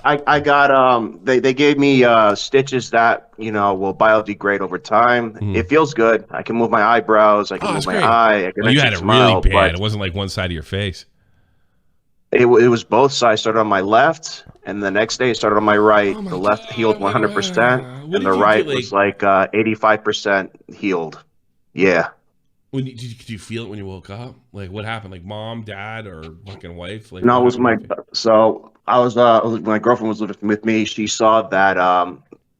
I got they gave me stitches that will biodegrade over time. It feels good. I can move my eyebrows. I can move my eye. I can you had it smile, really bad. It wasn't like one side of your face. It was both sides. Started on my left, and the next day it started on my right. The left healed 100%, and the right was like 85% healed. Yeah. Did you feel it when you woke up? Like what happened? Like mom, dad, or fucking wife? Like no, it was my. So I was my girlfriend was living with me. She saw that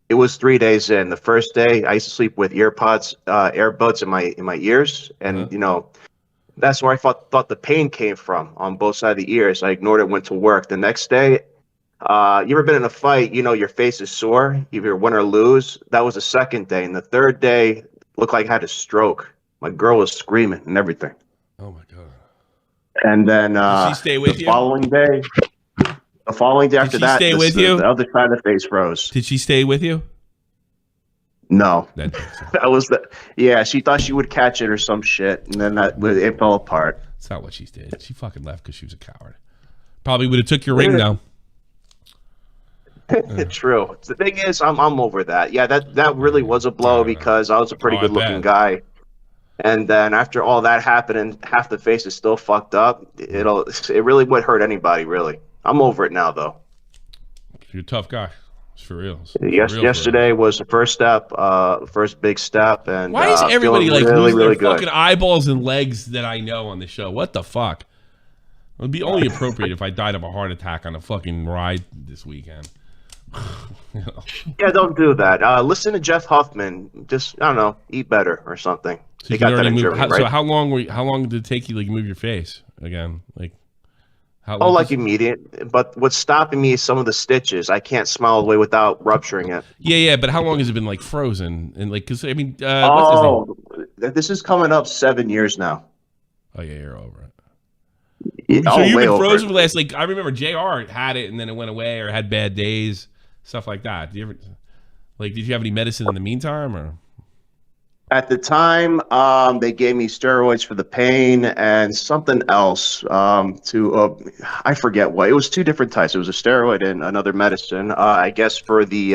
it was 3 days in. The first day I used to sleep with earbuds in my ears, and that's where I thought the pain came from on both sides of the ears. I ignored it, went to work. The next day, you ever been in a fight? Your face is sore. Either win or lose. That was the second day, and the third day looked like I had a stroke. My girl was screaming and everything. Oh my god! And then did she stay with the following day after that, stay with you? The other side of the face froze. Did she stay with you? No, that was the. Yeah, she thought she would catch it or some shit, and then it fell apart. That's not what she did. She fucking left because she was a coward. Probably would have took your ring down. True. The thing is, I'm over that. Yeah, that really was a blow because I was a pretty good looking guy. And then after all that happened and half the face is still fucked up, it really would hurt anybody, really. I'm over it now, though. You're a tough guy. It's for real. Yesterday was the first step, first big step. And why is everybody like really, losing really their fucking eyeballs and legs that I know on the show? What the fuck? It would be only appropriate if I died of a heart attack on a fucking ride this weekend. Yeah, don't do that. Listen to Jeff Huffman. Just, I don't know, eat better or something. So you got that in Germany, right? So how long did it take you to move your face again? Like how long? Oh, like immediate. But what's stopping me is some of the stitches. I can't smile away without rupturing it. Yeah. But how long has it been like frozen? And like, because I mean, this is coming up 7 years now. Oh yeah, you're over it. So you've been frozen for the last, like, I remember JR had it and then it went away or had bad days, stuff like that. Did you have any medicine in the meantime, or? At the time, they gave me steroids for the pain and something else I forget what. It was two different types. It was a steroid and another medicine. I guess for the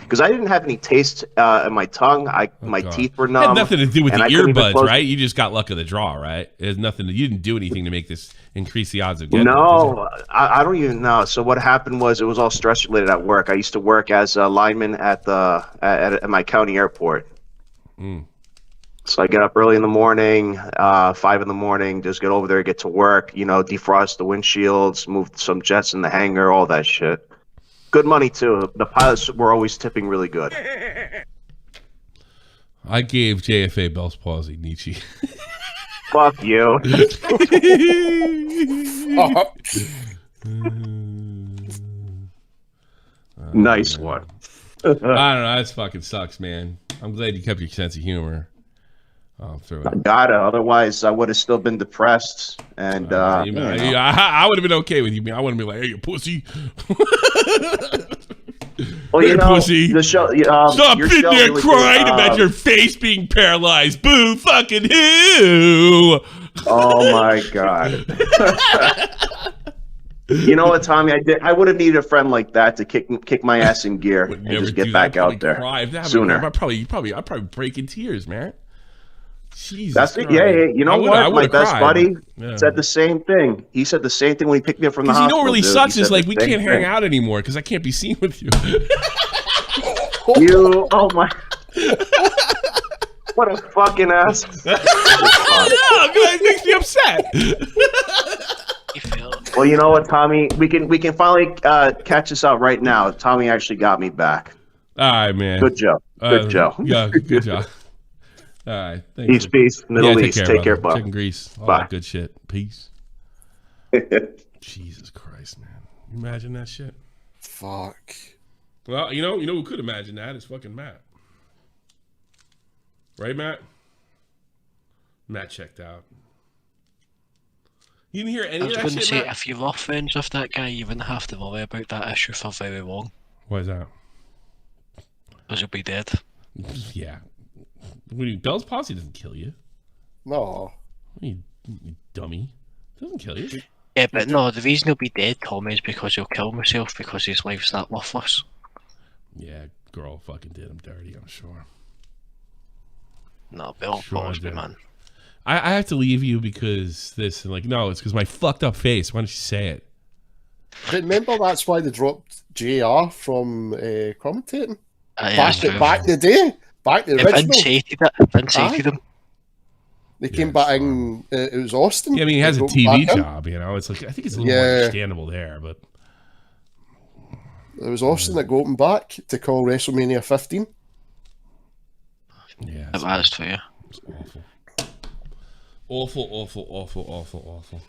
because I didn't have any taste in my tongue. My teeth were numb. It had nothing to do with the earbuds, right? You just got luck of the draw, right? It has nothing. You didn't do anything to make this increase the odds of getting. No, I don't even know. So what happened was it was all stress related at work. I used to work as a lineman at my county airport. So I get up early in the morning, 5 in the morning, just get over there, get to work, defrost the windshields, move some jets in the hangar, all that shit. Good money, too. The pilots were always tipping really good. I gave JFA Bell's palsy, Nietzsche. Fuck you. Nice one. I don't know. That fucking sucks, man. I'm glad you kept your sense of humor. I gotta, otherwise I would have still been depressed. And I would have been okay with you. I wouldn't be like, "Hey, you pussy." Well, you know, pussy. the show. Stop your sitting show there really crying did, about your face being paralyzed. Boo fucking who? Oh my god. You know what, Tommy? I would have needed a friend like that to kick my ass in gear and just get back out there sooner. I'd probably break in tears, man. Jesus. That's it. Yeah. You know what? My best buddy said the same thing. He said the same thing when he picked me up from the hospital. You know what really sucks is like we can't hang thing. out anymore because I can't be seen with you. Oh my. What a fucking ass. It makes me upset. Well, you know what, Tommy? We can finally catch this out right now. Tommy actually got me back. All right, man. Good job. Good job. Yeah, good job. All right. Peace. Middle East. Take care, bud. Chicken grease. All Bye. that good shit. Peace. Jesus Christ, man. You imagine that shit? Fuck. Well, you know who could imagine that is fucking Matt. Right, Matt? Matt checked out. You didn't hear any of that shit, I was going to say, Matt? if you were friends with that guy, you wouldn't have to worry about that issue for very long. Why is that? Because you'll be dead. Yeah. Bell's Palsy doesn't kill you. No. You dummy. It doesn't kill you. Yeah, but no, the reason he'll be dead, Tommy, is because he'll kill himself because his life's that worthless. Yeah, girl fucking did him dirty, I'm sure. No, Bell follows me, man. I have to leave you because this, and no, it's because my fucked up face. Why don't you say it? But remember, that's why they dropped JR from commentating? Back in the day. Back in the original. Vince hated him. They came back in, it was Austin. Yeah, I mean, he has a TV job, It's like, I think it's a little more understandable there, but. It was Austin that got him back to call WrestleMania 15. Yeah. That's for you. It's awful. Awful.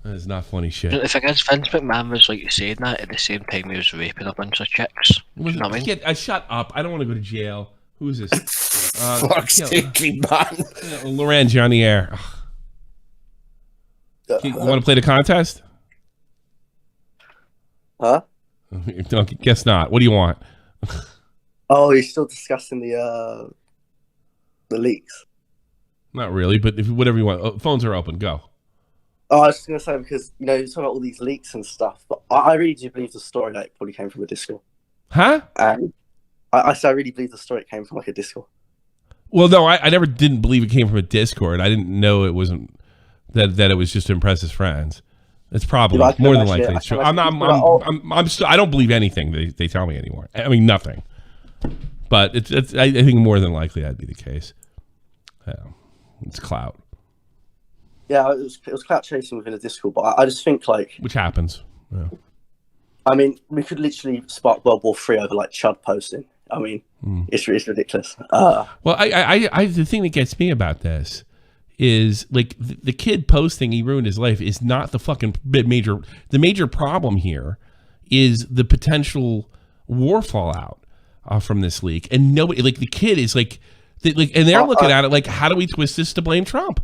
That is not funny shit. If I guess Vince McMahon was like saying that at the same time he was raping a bunch of chicks. You know what I mean? Shut up. I don't want to go to jail. Who is this? Fuck's sake, man. Lorenz, you're on the air. You want to play the contest? Huh? Guess not. What do you want? Oh, you're still discussing the leaks. Not really, but whatever you want. Phones are open. Go. Oh, I was just going to say, because, you're talking about all these leaks and stuff, but I really do believe the story that probably came from a Discord. Huh? And I really believe the story came from like a Discord. Well, no, I never didn't believe it came from a Discord. I didn't know it wasn't that it was just to impress his friends. It's probably more than likely it's true. I don't believe anything they tell me anymore. I mean, nothing. But I think more than likely that'd be the case. It's clout. Yeah, it was clout chasing within a Discord, but I just think which happens. Yeah. I mean, we could literally spark World War III over Chud posting. I mean, it's ridiculous. Well, I the thing that gets me about this is the kid posting he ruined his life is not the fucking major. The major problem here is the potential war fallout from this leak, and nobody the kid is and they're looking at it how do we twist this to blame Trump?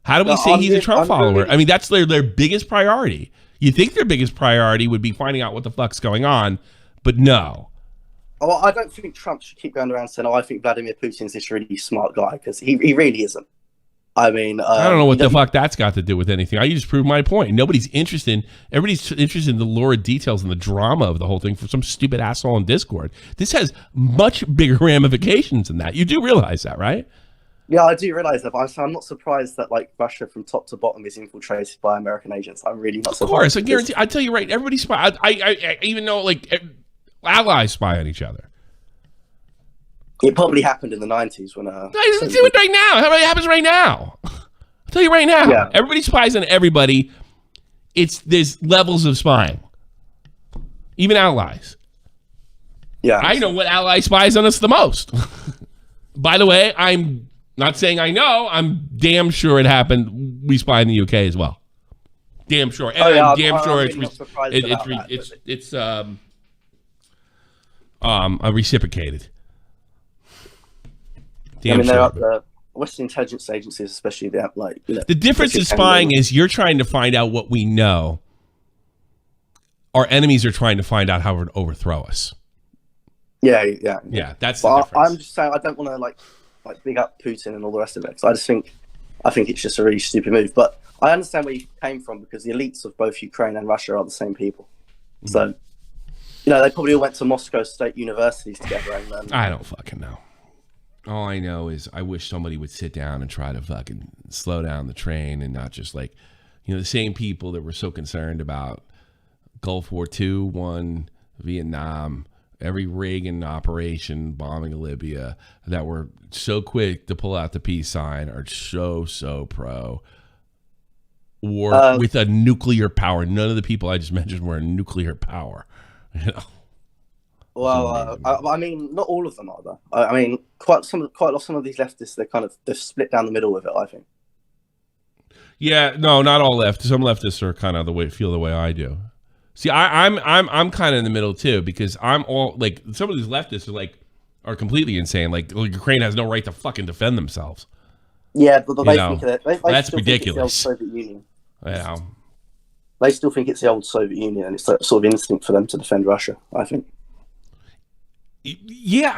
How do we say he's a Trump follower? I mean, that's their biggest priority. You think their biggest priority would be finding out what the fuck's going on, but no. Oh, I don't think Trump should keep going around saying, "Oh, I think Vladimir Putin's this really smart guy," because he really isn't. I mean, I don't know what the fuck that's got to do with anything. I just proved my point. Everybody's interested in the lurid details and the drama of the whole thing for some stupid asshole on Discord. This has much bigger ramifications than that. You do realize that, right? Yeah, I do realize that, but I'm not surprised that Russia from top to bottom is infiltrated by American agents. I'm really not surprised. Of course, I guarantee. I tell you right, everybody spy. I even know allies spy on each other. It probably happened in the 90s when. Do it right now. How about it happens right now? I'll tell you right now. Yeah. Everybody spies on everybody. There's levels of spying, even allies. Yeah, I know what ally spies on us the most. By the way, I'm not saying I know. I'm damn sure it happened. We spy in the UK as well. Damn sure. And I'm damn sure it's reciprocated. Damn I mean, sure. the Western intelligence agencies, especially, they have the difference in spying is you're trying to find out what we know our enemies are trying to find out how to overthrow us. Yeah. That's but the difference. I'm just saying I don't want to like big up Putin and all the rest of it. So I think it's just a really stupid move. But I understand where you came from because the elites of both Ukraine and Russia are the same people. So, they probably all went to Moscow State universities together. And I don't fucking know. All I know is I wish somebody would sit down and try to fucking slow down the train and not just like, the same people that were so concerned about Gulf War II, Vietnam, every Reagan operation, bombing of Libya, that were so quick to pull out the peace sign are so pro war with a nuclear power. None of the people I just mentioned were a nuclear power. Well, I mean, not all of them are though. I mean, quite some of these leftists, they've split down the middle with it, I think. Yeah, no, not all leftists. Some leftists are kind of feel the way I do. See, I'm kind of in the middle too, because I'm all like, some of these leftists are completely insane. Like, Ukraine has no right to fucking defend themselves. Yeah, but they think that that's ridiculous. Think it's the old Soviet Union. Yeah, they still think it's the old Soviet Union, and it's sort of instinct for them to defend Russia, I think. Yeah,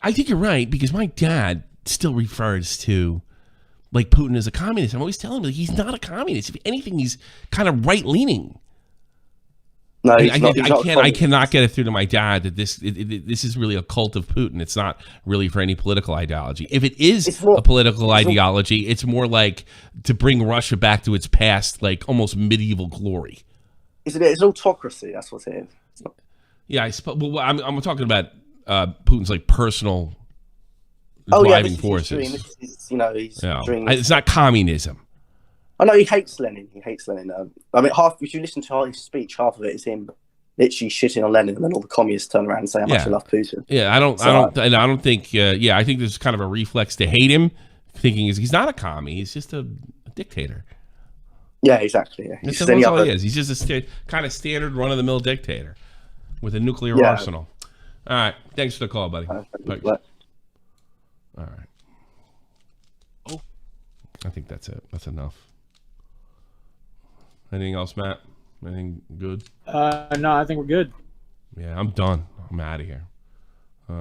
I think you're right, because my dad still refers to Putin as a communist. I'm always telling him he's not a communist. If anything, he's kind of right leaning. No, I cannot get it through to my dad that this is really a cult of Putin. It's not really for any political ideology. If it is a political ideology, it's more like to bring Russia back to its past, almost medieval glory. It's autocracy. That's what it is. Yeah, I suppose. Well, I'm talking about Putin's personal driving forces. It's not communism. I know he hates Lenin. I mean, if you listen to his speech, half of it is him literally shitting on Lenin, and then all the communists turn around and say how much they love Putin. Yeah, I don't think. I think there's kind of a reflex to hate him, thinking he's not a commie. He's just a dictator. Yeah, exactly. Yeah. That's all he is. He's just a kind of standard run-of-the-mill dictator with a nuclear arsenal. All right, thanks for the call, buddy. All right. Oh, I think that's it. That's enough. Anything else, Matt? Anything good? No, I think we're good. Yeah, I'm done. I'm out of here. I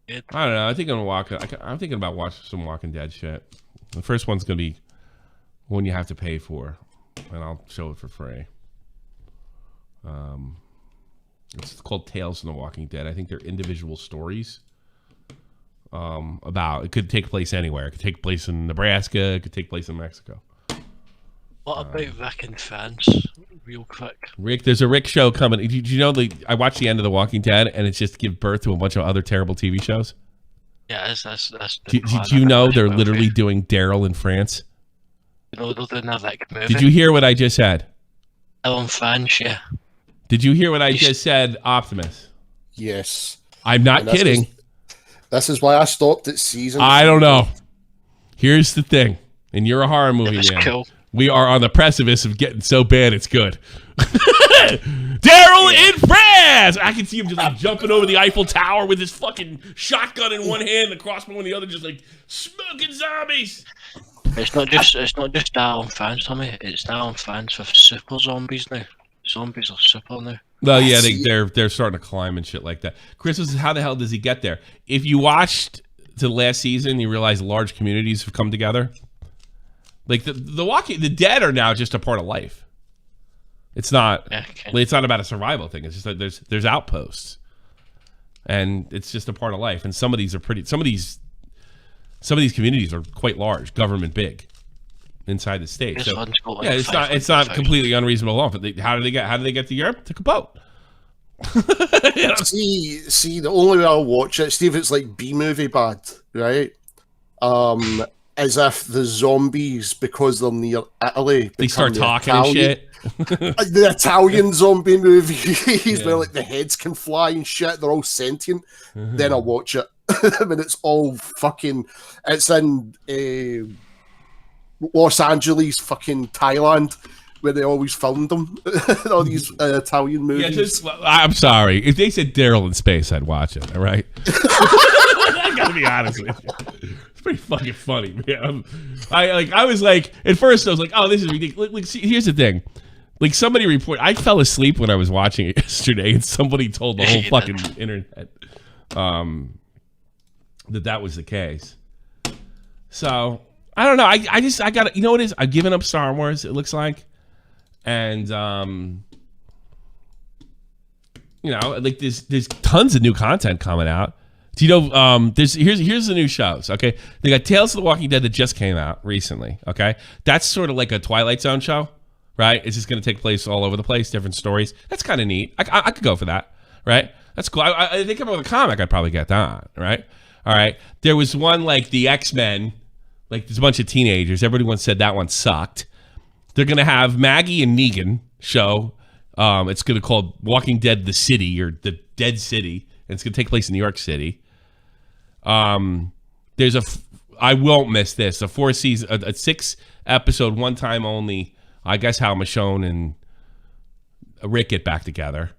don't know. I think I'm thinking about watching some Walking Dead shit. The first one's gonna be one you have to pay for, and I'll show it for free. It's called Tales from the Walking Dead. I think they're individual stories. It could take place anywhere. It could take place in Nebraska. It could take place in Mexico. What about Rick and Friends? Real quick. Rick, there's a Rick show coming. Did you know I watched the end of The Walking Dead, and it's just to give birth to a bunch of other terrible TV shows? Yeah, that's Did you know they're literally doing Daryl in France? They're doing that Rick movie. Did you hear what I just said? Daryl in France, yeah. Did you hear what I just said, Optimus? Yes. I'm not kidding. This is why I stopped at season. I don't know. Here's the thing, and you're a horror movie man. Cool. We are on the precipice of getting so bad it's good. Daryl in France! I can see him just jumping over the Eiffel Tower with his fucking shotgun in one hand, the crossbow in the other, just smoking zombies. It's not just Daryl in France, Tommy. It's Daryl in France with super zombies now. Zombies are super now. Well, yeah, they're starting to climb and shit like that. Chris was, how the hell does he get there? If you watched the last season, you realize large communities have come together. The dead are now just a part of life. It's not. It's not about a survival thing. It's just that there's outposts, and it's just a part of life. And some of these are some of these communities are quite large, government big, inside the state. So yeah, it's not completely unreasonable law. But how do they get to Europe? Took a boat. See, the only way I'll watch it, Steve, it's like B-movie bad, right? As if the zombies, because they're near Italy, they start talking and shit. The Italian zombie movies where the heads can fly and shit, they're all sentient. Then I'll watch it. I mean, it's all fucking. It's in Los Angeles, fucking Thailand, where they always filmed them. All these Italian movies. Yeah, I'm sorry. If they said Daryl in space, I'd watch it. All right. I gotta be honest with you. It's pretty fucking funny, man. I was like, at first I was like, oh, this is ridiculous. Here's the thing. Like somebody report, I fell asleep when I was watching it yesterday, and somebody told the whole fucking internet that was the case. So I don't know. I got, you know what it is? I've given up Star Wars. It looks like, and you know, like there's tons of new content coming out. Do you know? Here's the new shows. Okay, they got Tales of the Walking Dead that just came out recently. Okay, that's sort of like a Twilight Zone show. Right? It's just going to take place all over the place, different stories. That's kind of neat. I could go for that. Right? That's cool. I think about the comic, I'd probably get that. Right? All right. There was one like the X-Men, like there's a bunch of teenagers. Everyone said that one sucked. They're going to have Maggie and Negan show. It's going to be called Walking Dead: The City or The Dead City. And it's going to take place in New York City. There's I won't miss this. A 6-episode, one time only. I guess how Michonne and Rick get back together,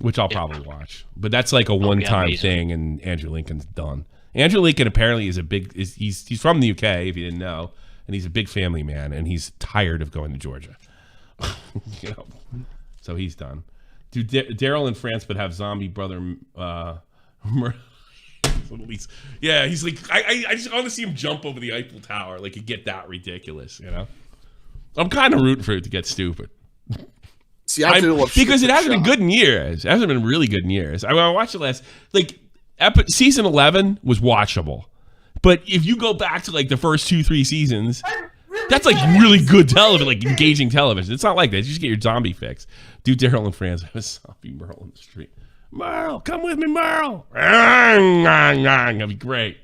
which I'll probably watch. But that's like a one-time thing, and Andrew Lincoln's done. Andrew Lincoln apparently is he's from the UK, if you didn't know, and he's a big family man, and he's tired of going to Georgia. You know, so he's done. Dude, Daryl in France, but have zombie brother. Yeah, he's like I just want to see him jump over the Eiffel Tower, like it get that ridiculous, you know. I'm kind of rooting for it to get stupid. See, because it hasn't been good in years. It hasn't been really good in years. I watched it last, like, season 11 was watchable. But if you go back to, like, the first 2-3 seasons, that's, like, really good television, like, engaging television. It's not like that. You just get your zombie fix. Dude, Daryl in France, I have a zombie Merle in the street. Merle, come with me, Merle. That'd be great.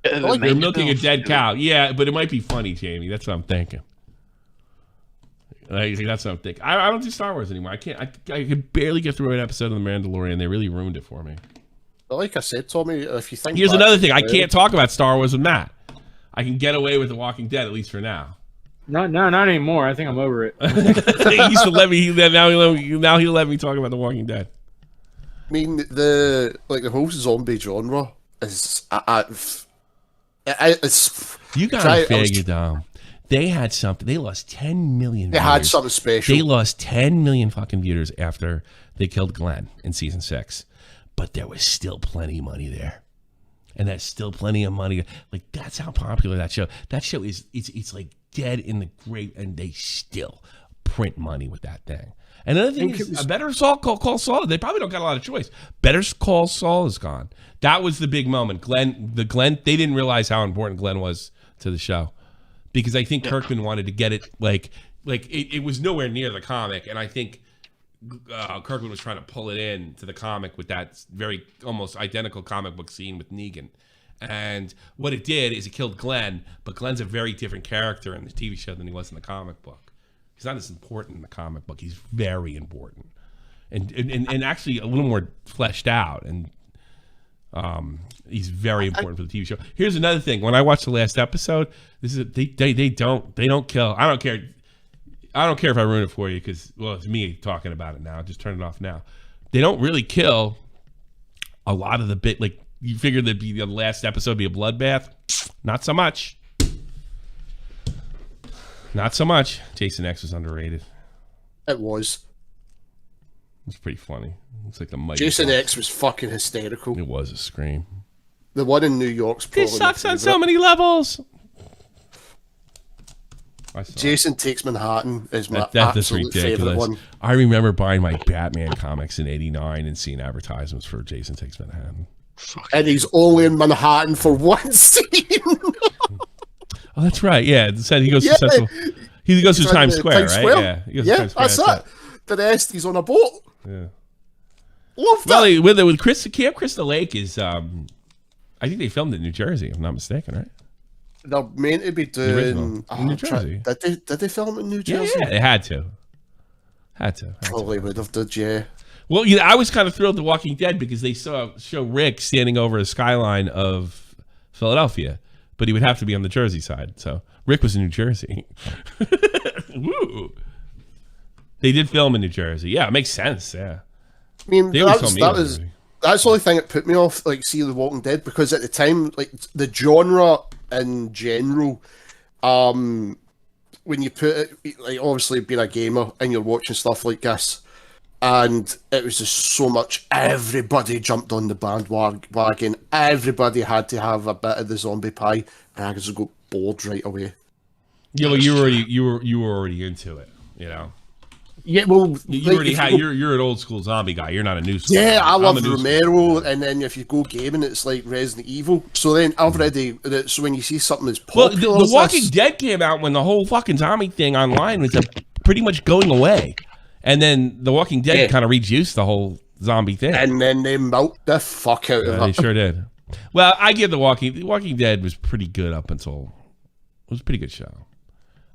They're milking a dead cow. Yeah, but it might be funny, Jamie. That's what I'm thinking. That's what I'm thinking. I don't do Star Wars anymore. I can't. I could barely get through an episode of The Mandalorian. They really ruined it for me. But like I said, Tommy, if you think here's another thing, I can't talk about Star Wars with Matt. I can get away with The Walking Dead, at least for now. No, not anymore. I think I'm over it. He used to let me. Now he'll let me talk about The Walking Dead. I mean, the whole zombie genre is it's. You gotta figure down. They had something. They lost 10 million. They had something special. They lost 10 million fucking viewers after they killed Glenn in season 6, but there was still plenty of money there, and that's still plenty of money. Like that's how popular that show. That show is. It's like dead in the grave, and they still print money with that thing. And another thing is, Better Call Saul. They probably don't got a lot of choice. Better Call Saul is gone. That was the big moment. Glenn. They didn't realize how important Glenn was to the show. Because I think Kirkman wanted to get it like it was nowhere near the comic, and I think Kirkman was trying to pull it in to the comic with that very almost identical comic book scene with Negan. And what it did is it killed Glenn, but Glenn's a very different character in the TV show than he was in the comic book. He's not as important in the comic book. He's very important, and actually a little more fleshed out, and he's very important for the TV show. Here's another thing. When I watched the last episode, they don't kill. I don't care if I ruin it for you because, well, it's me talking about it now. Just turn it off now. They don't really kill a lot of the bit. Like you figured that the last episode be a bloodbath. Not so much. Not so much. Jason X was underrated. It was. It's pretty funny. It's like the mighty Jason X was fucking hysterical. It was a scream. The one in New York's probably this sucks on so many levels. Jason Takes Manhattan is my that's absolute favorite one. I remember buying my Batman comics in '89 and seeing advertisements for Jason Takes Manhattan. And he's only in Manhattan for one scene. Oh, that's right. Yeah, it said he goes to Central. He goes to Times Square, right? Yeah, he goes to Times Square, that's it. The rest, he's on a boat. Yeah. Love that. Well, with Camp Crystal Lake is, I think they filmed it in New Jersey, if I'm not mistaken, right? They're meant to be doing in New Jersey. Did they film it in New Jersey? Yeah, they had to. Probably would have did, yeah. Well, I was kind of thrilled to Walking Dead because they show Rick standing over a skyline of Philadelphia, but he would have to be on the Jersey side. So Rick was in New Jersey. Woo. They did film in New Jersey. Yeah, it makes sense. Yeah. I mean, that's the only thing that put me off, like, seeing The Walking Dead, because at the time, like, the genre in general, when you put it, like obviously being a gamer and you're watching stuff like this, and it was just so much. Everybody jumped on the bandwagon. Everybody had to have a bit of the zombie pie, and I just got bored right away. Yeah, well, you were already into it, you know. Yeah, well, you already had. You're an old school zombie guy. You're not a new school. Yeah, guy. I love Romero, and then if you go gaming, it's like Resident Evil. So then already, so when you see something that's popular, well, the Walking Dead came out when the whole fucking zombie thing online was pretty much going away, and then the Walking Dead kind of reduced the whole zombie thing, and then they milked the fuck out of it. They sure did. Well, I give the Walking Dead was pretty good up until it was a pretty good show.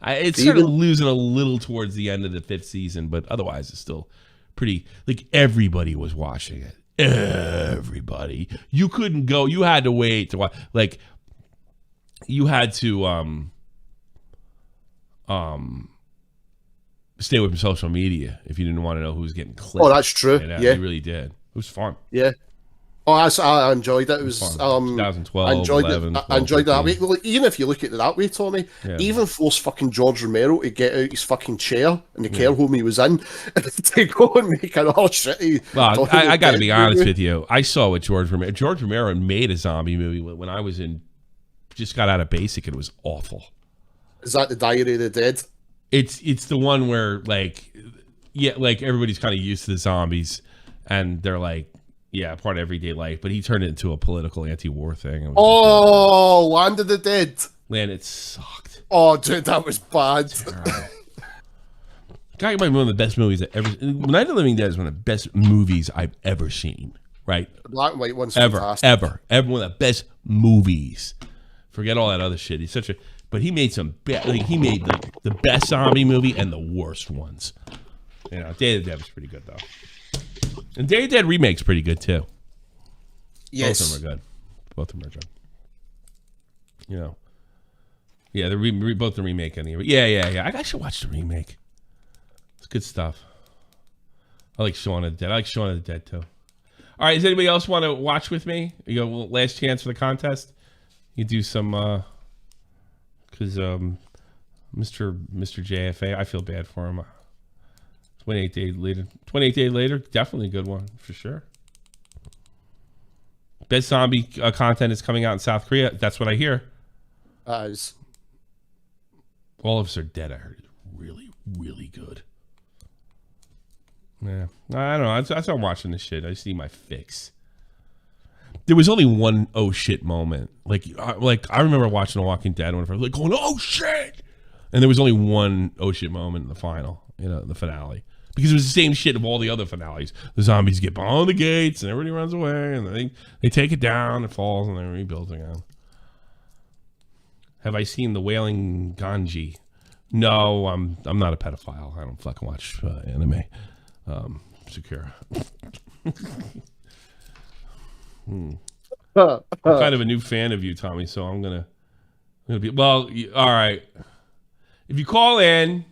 It started losing a little towards the end of the 5th season, but otherwise it's still pretty, like, everybody was watching it. Everybody. You couldn't go, you had to wait to watch, like, you had to stay away from social media if you didn't want to know who was getting clipped. Oh, that's true. Yeah, you really did. It was fun. Yeah. Oh, I enjoyed it. It was 2012. I enjoyed 11, it. I enjoyed it that way. Well, even if you look at it that way, Tommy, even force fucking George Romero to get out his fucking chair in the care home he was in to go and make another shitty. Well, I got to be honest with you. I saw what George Romero made a zombie movie when I was just got out of basic, and it was awful. Is that the Diary of the Dead? It's the one where like everybody's kind of used to the zombies, and they're like. Yeah, part of everyday life, but he turned it into a political anti-war thing. Oh, Land of the Dead. Man, it sucked. Oh, dude, that was bad. Guy might be one of the best movies I ever. Night of the Living Dead is one of the best movies I've ever seen. Right? The black and white one's fantastic. Ever, one of the best movies. Forget all that other shit. He's such a. But he made some. He made the best zombie movie and the worst ones. You know, Day of the Dead was pretty good though. And Day of the Dead remake's pretty good too. Yes, both of them are good. Both of them are good. You know, yeah, both the remake and the yeah. I should watch the remake. It's good stuff. I like Shaun of the Dead. I like Shaun of the Dead too. All right, does anybody else want to watch with me? You go last chance for the contest. You do some because Mr. JFA. I feel bad for him. 28 days later, definitely a good one for sure. Best zombie content is coming out in South Korea. That's what I hear. All of Us Are Dead, I heard, is really, really good. Yeah, I don't know. As I'm watching this shit, I see my fix. There was only one oh shit moment. Like I remember watching The Walking Dead when I was like going oh shit, and there was only one oh shit moment in the final, the finale. Because it was the same shit of all the other finales. The zombies get behind the gates and everybody runs away and they take it down, it falls, and they rebuild again. Have I seen The Wailing Ganji? No, I'm not a pedophile. I don't fucking watch anime. Secure. I'm kind of a new fan of you, Tommy, so I'm gonna be all right. If you call in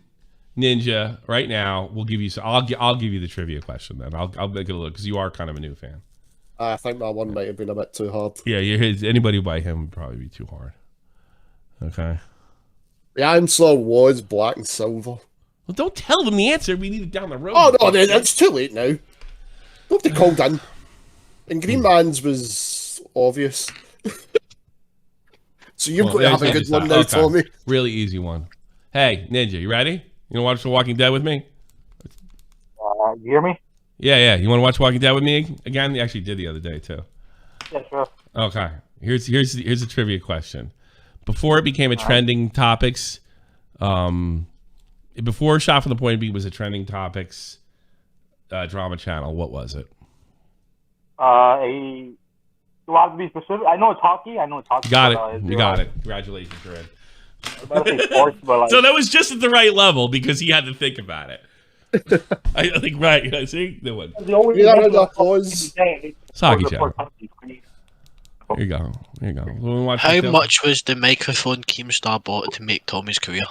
Ninja right now, we'll give you. I'll give you the trivia question then. I'll make it a little because you are kind of a new fan. I think that one might have been a bit too hard. Yeah, anybody by him would probably be too hard. Okay. The answer was black and silver. Well, don't tell them the answer. We need it down the road. Oh no, it's too late now. Don't be called in. And Green Man's was obvious. So you've got to have a good one now, Tommy. Really easy one. Hey, Ninja, you ready? You want to watch The Walking Dead with me? You hear me? Yeah. You want to watch Walking Dead with me again? You actually did the other day too. Yeah, sure. Okay. Here's a trivia question. Before it became a trending topics, before Shot from the Point B was a trending topics drama channel, what was it? Do I have to be specific? I know it's hockey. You got it. You got it. Congratulations, you're in. Sports, but so that was just at the right level because he had to think about it. I think right. I see the one. Soggy Joe. Here you go. How much was the microphone Keemstar bought to make Tommy's career?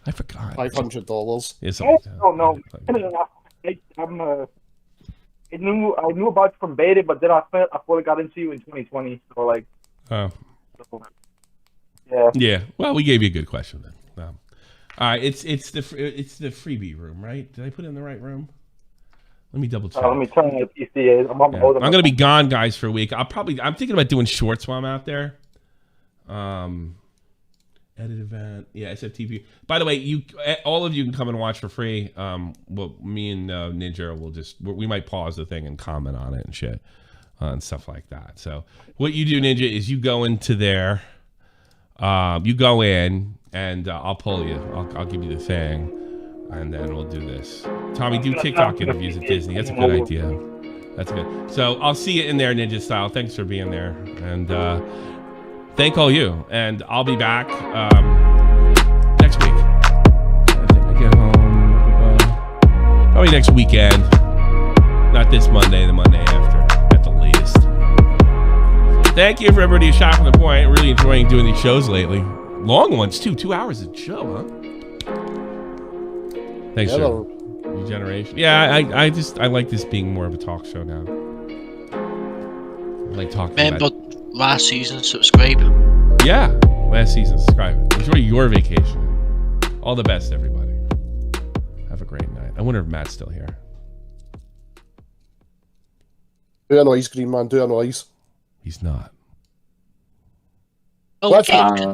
I forgot. $500. Yes. No. I knew about you from beta, but then I fully got into you in 2020. So like. Oh. Yeah. Yeah. Well, we gave you a good question then. it's the freebie room, right? Did I put it in the right room? Let me double check. Let me turn the PCA. I'm I'm gonna be gone, guys, for a week. I'm thinking about doing shorts while I'm out there. Edit event, yeah, SFTP. By the way, all of you can come and watch for free. Well, me and Ninja we might pause the thing and comment on it and shit, and stuff like that. So what you do, Ninja, is you go into there. You go in, and I'll pull you. I'll give you the thing, and then we'll do this. Tommy, do TikTok interviews at Disney. That's a good idea. That's good. So I'll see you in there, Ninja style. Thanks for being there, and thank all you. And I'll be back next week. I think I get home probably next weekend. Not this Monday, the Monday after, at the latest. Thank you for everybody who shot from the point. Really enjoying doing these shows lately. Long ones too. 2 hours a show, huh? Thanks, sir. Regeneration. Yeah, I like this being more of a talk show now. I like talking Remember last season, subscribe. Yeah, last season, subscribe. Enjoy your vacation. All the best, everybody. Have a great night. I wonder if Matt's still here. Do a noise, Green Man. Do a noise. He's not. Okay.